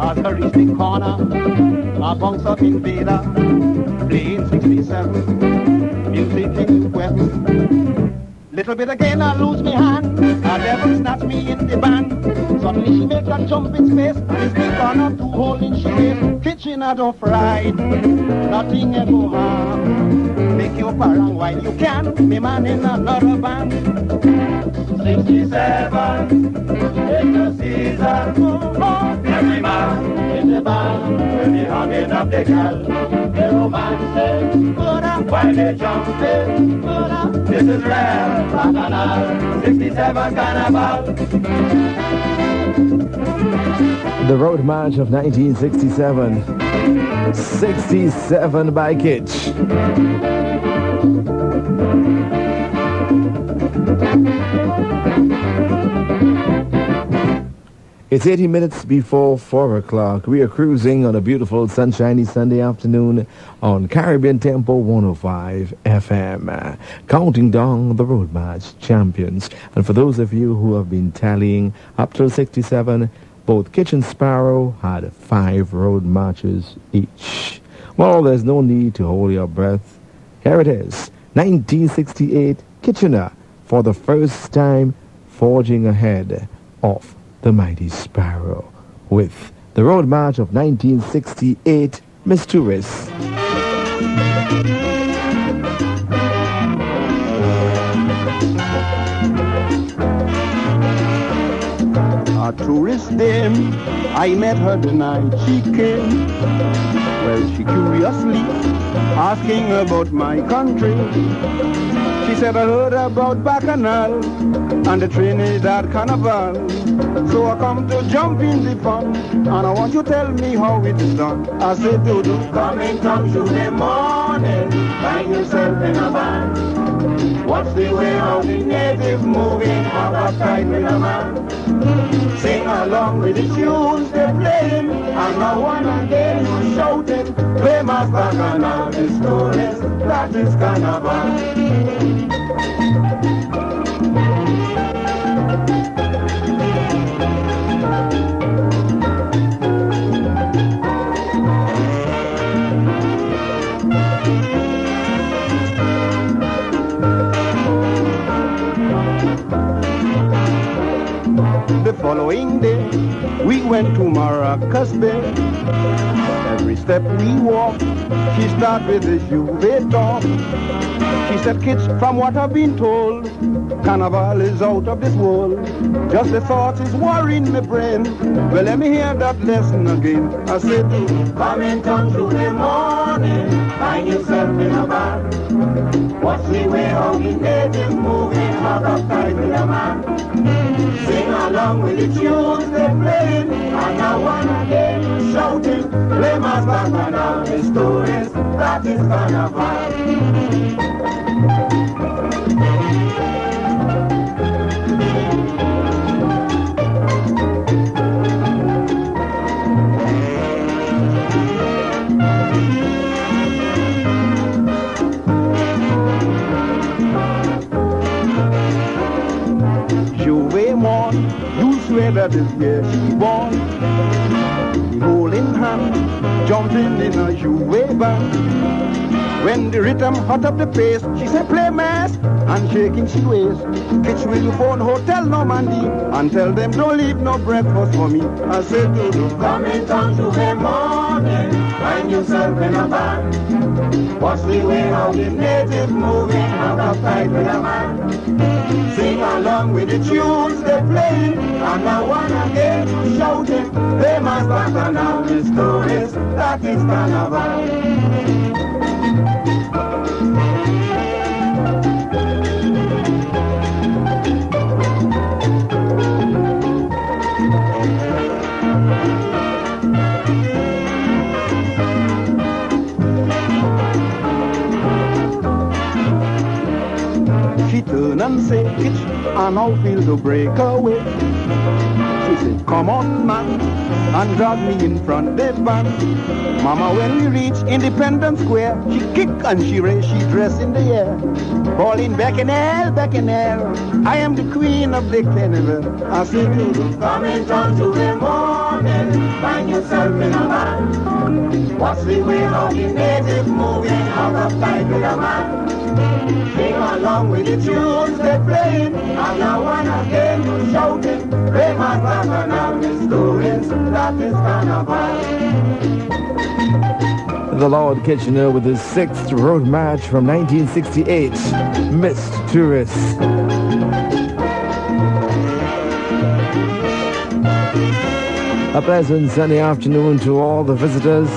As I reach the corner, I bounce up in Veda, playing 67, music in weapon. Little bit again, I lose me hand, a devil snatch me in the band. Suddenly she makes a jump in space, and it's the corner to hold in she waist. Kitchen I don't fried, nothing ever harm. Make your parang while you can, me man in another band. 67 in the season, oh, every man in the band will be hugging up the gal. The romancing, while they jumping, this is real Bacchanal, 67 Carnival. The Road March of 1967. 67 by Kitch. It's 80 minutes before 4 o'clock. We are cruising on a beautiful sunshiny Sunday afternoon on Caribbean Tempo 105 FM. Counting down the Road March champions. And for those of you who have been tallying up till 67, both Kitch and Sparrow had 5 road marches each. Well, there's no need to hold your breath. Here it is, 1968, Kitchener, for the first time forging ahead of the mighty Sparrow with the Road March of 1968, Miss Tourist. A tourist dame, I met her the night she came. Well, she curiously asking about my country. She said, I heard about Bacchanal and the Trinidad Carnival. So I come to jump in the fun, and I want you to tell me how it is done. I said, Dodo, come Tuesday morning, find yourself in a band. Watch the way how the native moving, have a fight with a man. Sing along with the tunes they're playing, and now one again you shouting, play my Bacchanal, the stories, that is Carnival. The following day, we went to Maracas Bay. Every step we walked, she started with this Juve talk. She said, kids, from what I've been told, Carnival is out of this world. Just the thought is worrying my brain. Well, let me hear that lesson again. I said, come in town Tuesday morning, find yourself in a bar. Watch the way how the native moving, have a fight with a man. Sing along with the tunes they're playing, and now one again shouting, play my back and all the stories, that is carnival. You swear that this year she born. We holding hand, jumping in a Juve band. When the rhythm hot up the pace, she said play mass, and shaking she waist. Bitch, will you phone Hotel Normandy and tell them don't leave no breakfast for me? I said to them, come in town to the morning, find yourself in a band. Watch the way how the native moving out of tight with a man. Sing along with the tunes they're playing, and now one again shouting, they must back and all the stories, that is carnival. She turn and say, itch, and I'll feel to break away. She said, come on, man, and drag me in front the van. Mama, when we reach Independence Square, she kick and she raise, she dress in the air. Calling Beckenel, Beckenel, I am the queen of the carnival. I said, come in town to the morning, find yourself in a man. Watch the way how the native moving out of sight with a man. Sing along with the tunes they're playing, and now one again shouting, play my back and all the stories, that is carnival. The Lord Kitchener with his 6th road march from 1968, Missed Tourists. A pleasant sunny afternoon to all the visitors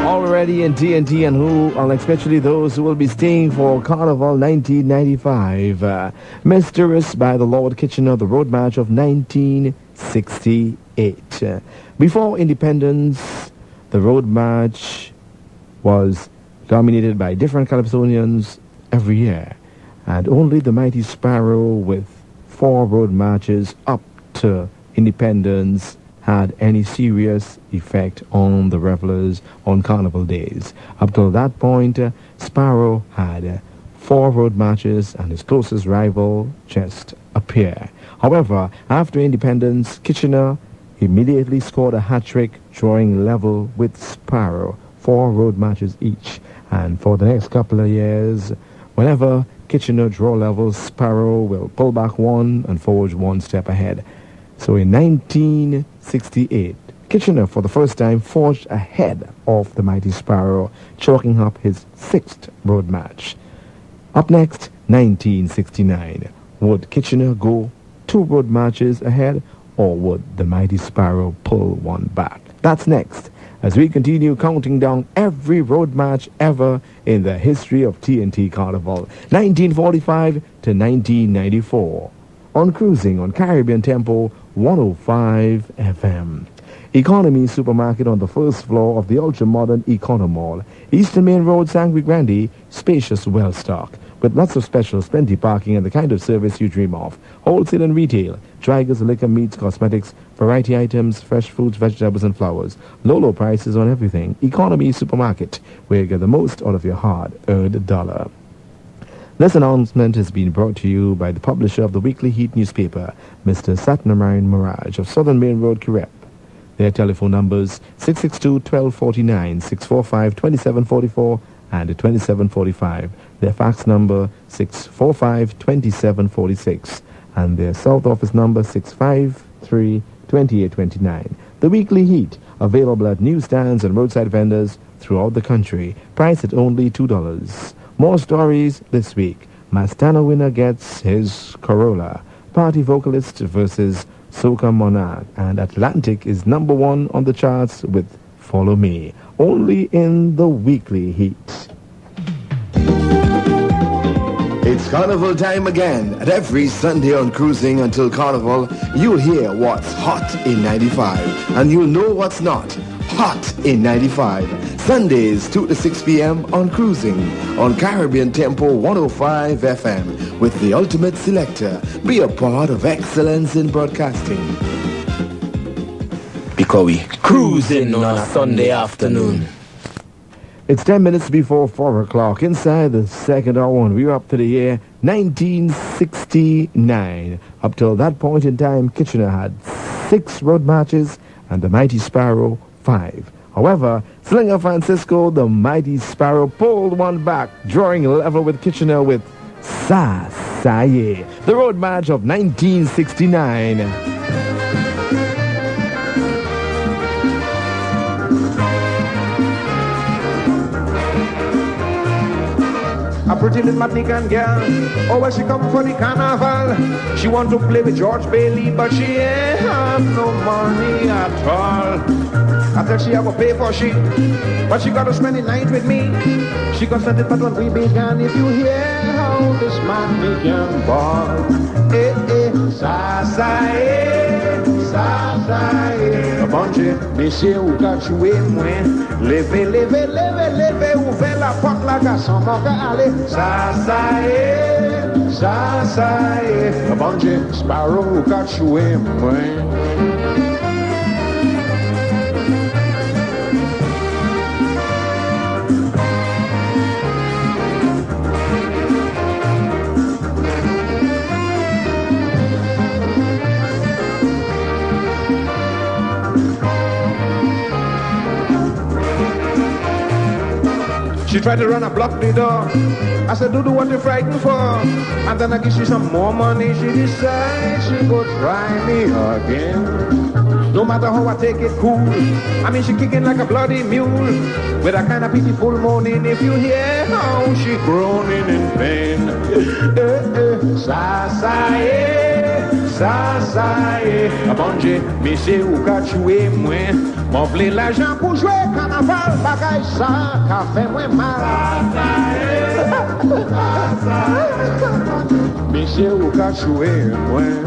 already in TNT and and especially those who will be staying for Carnival 1995. Missed Tourists by the Lord Kitchener, the road march of 1968. Before independence, the road march was dominated by different Calypsonians every year, and only the Mighty Sparrow with 4 road marches up to independence had any serious effect on the revelers on Carnival days. Up till that point, Sparrow had 4 road marches and his closest rival just a pair. However, after independence, Kitchener immediately scored a hat-trick, drawing level with Sparrow, 4 road marches each. And for the next couple of years, whenever Kitchener draw levels, Sparrow will pull back 1 and forge 1 step ahead. So in 1968, Kitchener for the first time forged ahead of the Mighty Sparrow, chalking up his 6th road match. Up next, 1969. Would Kitchener go 2 road matches ahead, or would the Mighty Sparrow pull 1 back? That's next, as we continue counting down every road match ever in the history of TNT Carnival, 1945 to 1994. On Cruising on Caribbean Tempo 105 FM. Economy Supermarket on the first floor of the ultra-modern Economall. Eastern Main Road, Sangre Grande, spacious, well-stocked, with lots of specials, plenty parking, and the kind of service you dream of. Wholesale and retail, dry goods, liquor, meats, cosmetics, variety items, fresh fruits, vegetables, and flowers. Low prices on everything. Economy Supermarket, where you get the most out of your hard-earned dollar. This announcement has been brought to you by the publisher of the Weekly Heat newspaper, Mr. Satnarayan Mirage of Southern Main Road, Kirep. Their telephone numbers 662-1249, 645-2744, and 2745. Their fax number 645-2746, and their South Office number 653-2829. The Weekly Heat, available at newsstands and roadside vendors throughout the country, priced at only $2. More stories this week. Mastana winner gets his Corolla. Party vocalist versus Sookram Monarch. And Atlantic is number 1 on the charts with Follow Me. Only in the Weekly Heat. It's Carnival time again. And every Sunday on Cruising until Carnival, you'll hear what's hot in 95. And you'll know what's not hot in 95. Sundays 2 to 6 p.m. on Cruising on Caribbean Tempo 105 FM with the ultimate selector. Be a part of excellence in broadcasting. Because we cruising on a Sunday afternoon. It's 10 minutes before 4 o'clock. Inside the second hour, and we're up to the year 1969. Up till that point in time, Kitchener had 6 road marches and the Mighty Sparrow 5. However, Slinger Francisco, the Mighty Sparrow, pulled one back, drawing level with Kitchener with Sa Sa Ye, the road march of 1969. A pretty little Martinican girl. Oh, well, she come for the carnival. She want to play with George Bailey, but she ain't have no money at all. I tell she I will pay for she, but she got to spend the night with me. She got started but when we began. If you hear how this man began ball, sa sa Bonje, monsieur ou ka choué mwen. Leve, leve, leve, leve, ouve la porte la garçon mon ka ale. Sa sa Bonje, Sparrow ou ka choué mwen. She tried to run and block the door. I said, Dudu, what you frightened for? And then I give she some more money. She decides she go try me again. No matter how I take it cool. I mean, she kicking like a bloody mule with a kind of pitiful moaning. If you hear how she groaning in pain. Sa sa Bonje, monsieur ou ka choué mwen. M'en vle l'argent pour jouer carnaval. Bagay sa ka fait moins mal. Monsieur ou ka choué mwen.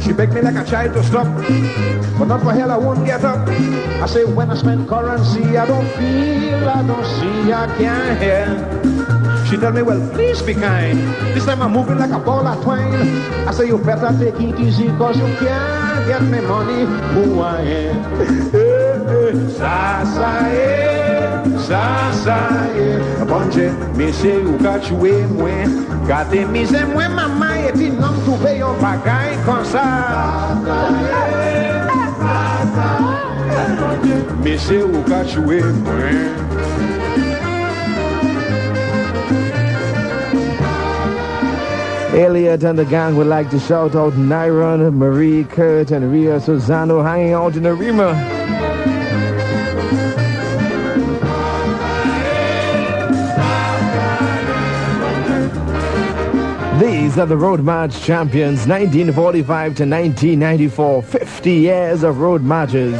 She begged me like a child to stop, but not for hell I won't get up. I say when I spend currency, I don't feel, I don't see, I can't hear. She tell me, well, please be kind. This time I'm moving like a ball of twine. I say you better take it easy, cause you can't get me money who I am. Sa sa Bonje, monsieur ou ka choué mwen. Gade mise mwen maman eti nom touve yon bagay kon sa. Monsieur ou ka choué mwen. Elliot and the gang would like to shout out Nyron, Marie, Kurt, and Ria Susano hanging out in the Rima. These are the Road March champions, 1945 to 1994, 50 years of road marches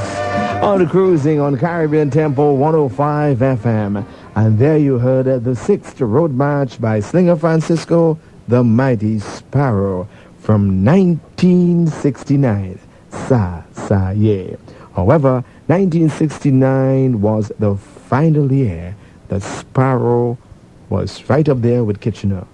on Cruising on Caribbean Tempo 105 FM. And there you heard the 6th Road March by Slinger Francisco, the Mighty Sparrow, from 1969. Sa Sa Ye. However, 1969 was the final year that Sparrow was right up there with Kitchener.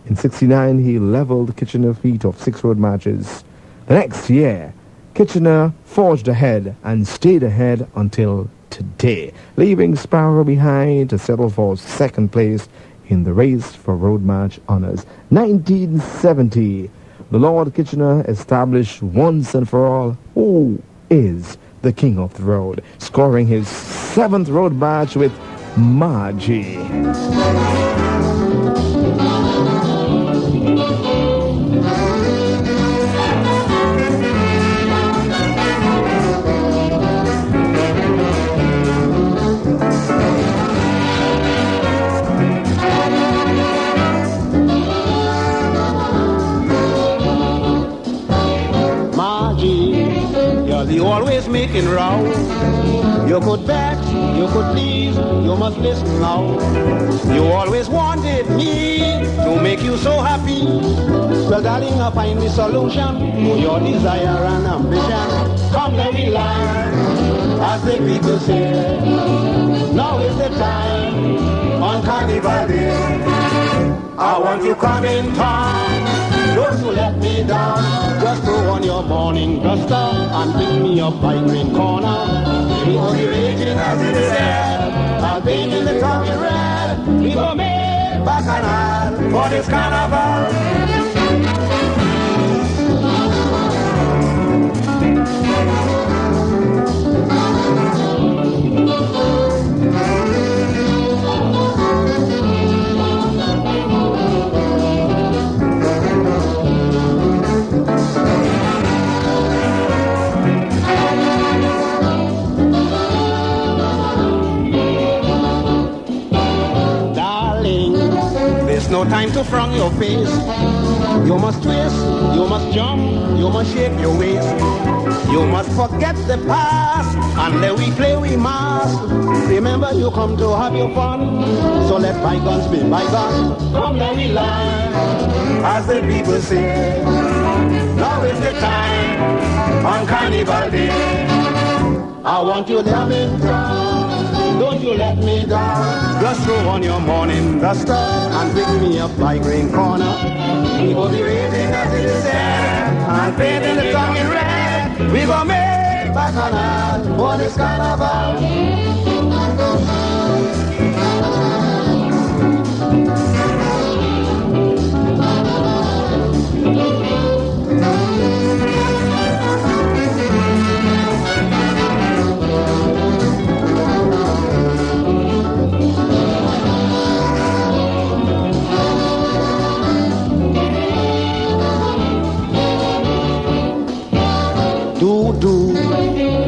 In 69, he leveled Kitchener feet of 6 road marches. The next year, Kitchener forged ahead and stayed ahead until today, leaving Sparrow behind to settle for 2nd place in the race for road march honors. 1970, the Lord Kitchener established once and for all who is the king of the road, scoring his 7th road march with Margie. Well, you always making row. You could bet, you could please, you must listen now. You always wanted me to make you so happy. Well, darling, I'll find me solution to your desire and ambition. Come, let me learn, as the people say. Now is the time on Carnival Day. I want you come in town. Don't you let me down. Just throw on your morning duster and pick me up by Green Corner. We will be raging as it is said. I'll be in the tongue in red. We will make bacchanal for this carnival. No time to frown your face. You must twist, you must jump, you must shake your waist. You must forget the past and let we play we must. Remember you come to have your fun, so let bygones be bygones. Come let me learn, as the people say. Now is the time on Carnival Day. I want you there in town. Don't you let me down. Just throw on your morning duster and pick me up by Green Corner. We will be raising as it is said and painting the tongue in red. We will make bacchanal for this carnival.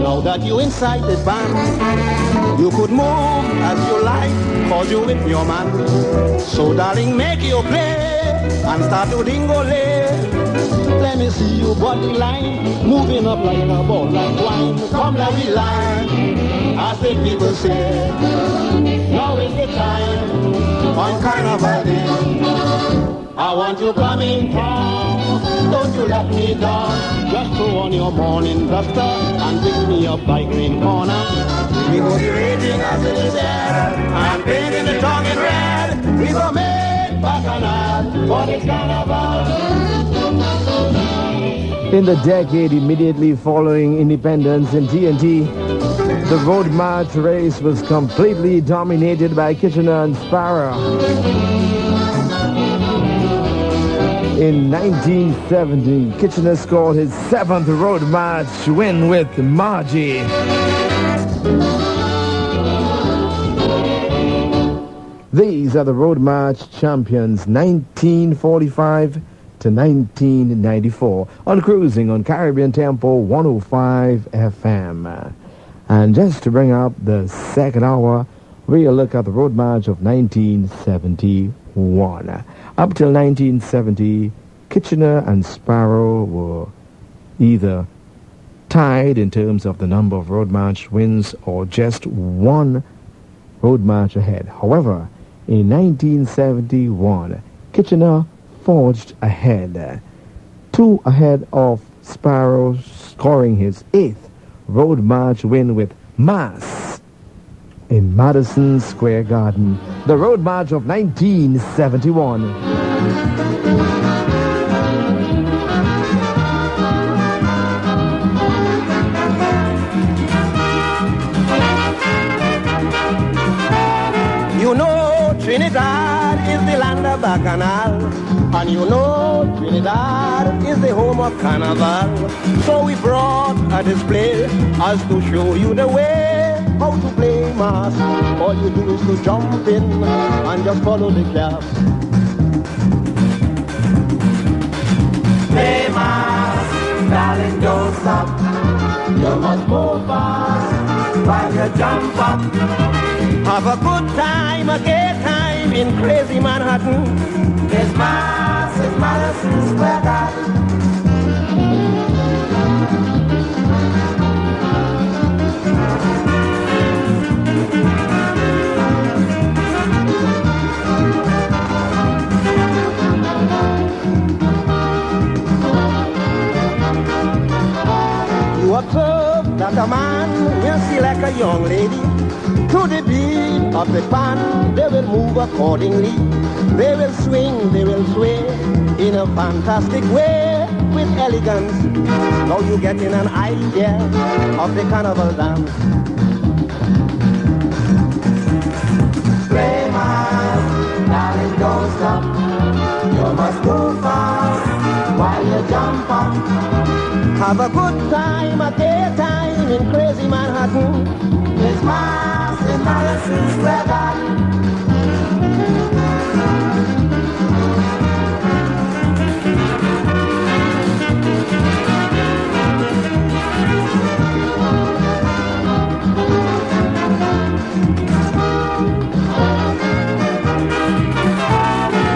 Now that you inside the band, you could move as you like, cause you with your man. So darling, make your play and start to dingole. Let me see your body line, moving up like a ball like wine. Come let me line, as the people say. Now is the time on Carnival Day. I want you coming town. Don't you let me down. Just throw on your morning duster and pick me up by Green Corner. We will be raging as it is said and painting the tongue in red. We will make bacchanal for this carnival. In the decade immediately following independence in TNT, the Road March race was completely dominated by Kitchener and Sparrow. In 1970, Kitchener scored his 7th Road March win with Margie. These are the Road March champions, 1945 to 1994, on Cruising on Caribbean Tempo 105 FM. And just to bring up the second hour, we'll look at the Road March of 1971. Up till 1970, Kitchener and Sparrow were either tied in terms of the number of Road March wins or just one Road March ahead. However, in 1971, Kitchener forged ahead, 2 ahead of Sparrow, scoring his 8th Road March win with Mass in Madison Square Garden, the Road March of 1971. You know Trinidad is the land of Bacchanal, and you know Trinidad is the home of Carnival. So we brought a display as to show you the way how to play mass. All you do is to jump in and just follow the clap. Play mass, darling, don't stop. You must move fast while you jump up. Have a good time, a gay time in crazy Manhattan. There's mass in Madison Square Garden. that a man will select a young lady. To the beat of the band, they will move accordingly. They will swing, they will sway in a fantastic way with elegance. Now you getting an idea of the carnival dance. Play man, darling, don't stop. You must move fast while you jump up. Have a good time, a daytime in crazy Manhattan. It's mass in Madison Square Garden.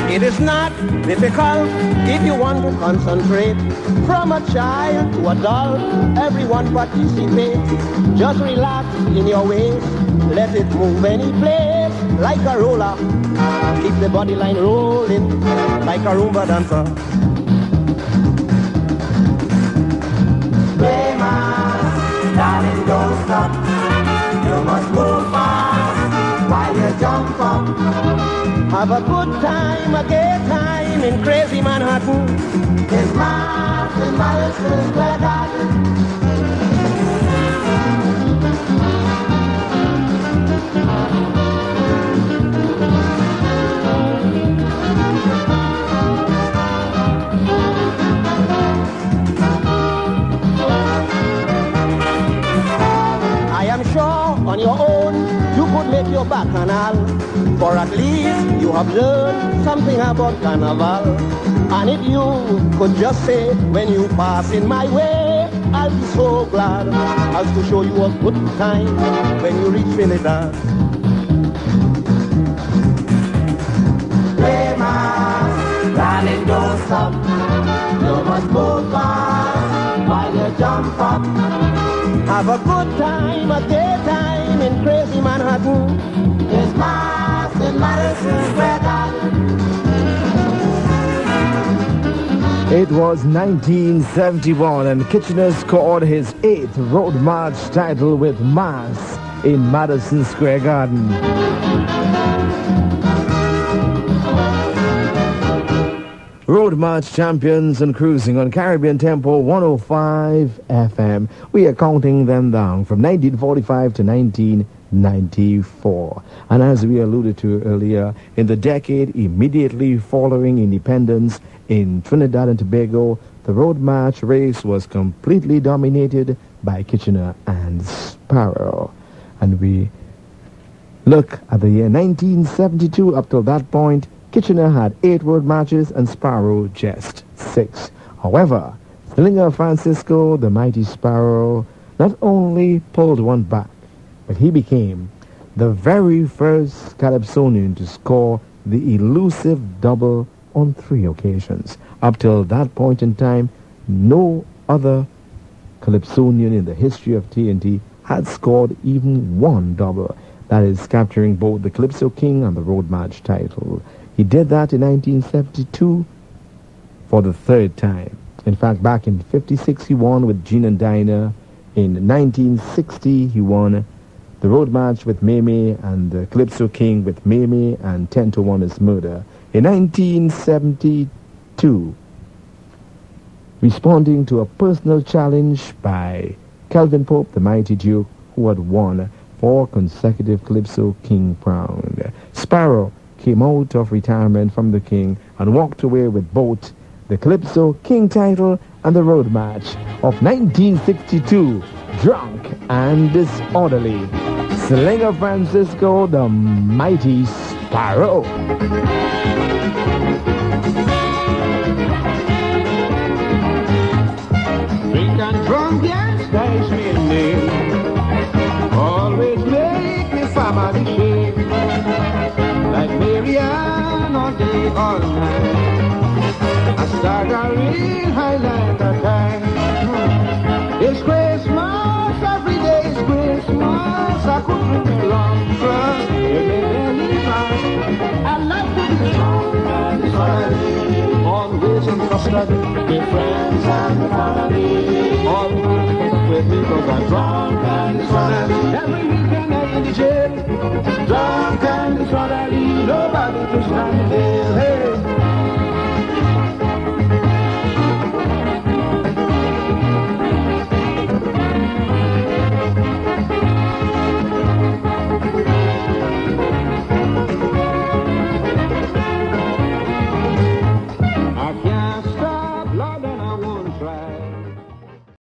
It is not difficult if you want to concentrate. From a child to adult, everyone participates. Just relax in your waist, let it move any place like a roller. Keep the body line rolling like a Roomba dancer. Play man, darling, don't stop. You must move fast while you jump up. Have a good time, a gay time in crazy Manhattan. It's mass in Madison Square Garden. I am sure on your own you could make your bacchanal. For at least you have learned something about carnival. And if you could just say when you pass in my way, I'll be so glad as to show you a good time when you reach Trinidad. Play man, darling, don't stop. You must move fast while you jump up. Have a good time, a daytime in crazy Manhattan. It's mass in Madison Square Garden. It was 1971 and Kitchener scored his 8th Road March title with Mass in Madison Square Garden. Road March champions and cruising on Caribbean Tempo 105 FM. We are counting them down from 1945 to 1994. And as we alluded to earlier, in the decade immediately following independence in Trinidad and Tobago, the Road March race was completely dominated by Kitchener and Sparrow. And we look at the year 1972. Up till that point, Kitchener had 8 road marches and Sparrow just 6. However, Slinger Francisco, the mighty Sparrow, not only pulled one back, but he became the very first Calypsonian to score the elusive double on 3 occasions. Up till that point in time, no other Calypsonian in the history of TNT had scored even one double. That is, capturing both the Calypso King and the Road March title. He did that in 1972 for the 3rd time. In fact, back in 56 he won with Gene and Dinah. In 1960 he won the Road March with Meme and the Calypso King with Meme and 10 to 1 is Murder. In 1972, responding to a personal challenge by Kelvin Pope, the mighty Duke, who had won 4 consecutive Calypso King rounds, Sparrow came out of retirement from the King and walked away with both the Calypso King title and the Road March of 1962, drunk and disorderly. Slinger Francisco, the mighty Sparrow. Drink and drunk, yes, that's me name. Always make me family shame. Like Marianne all day, all night. A staggering Highlander time. It's Christmas, every day is Christmas. I could bring along trust, I like to be strong and solid. Always in custody, with friends and family. Always with me, cause I'm drunk and son. Every weekend I'm in the jail. Drunk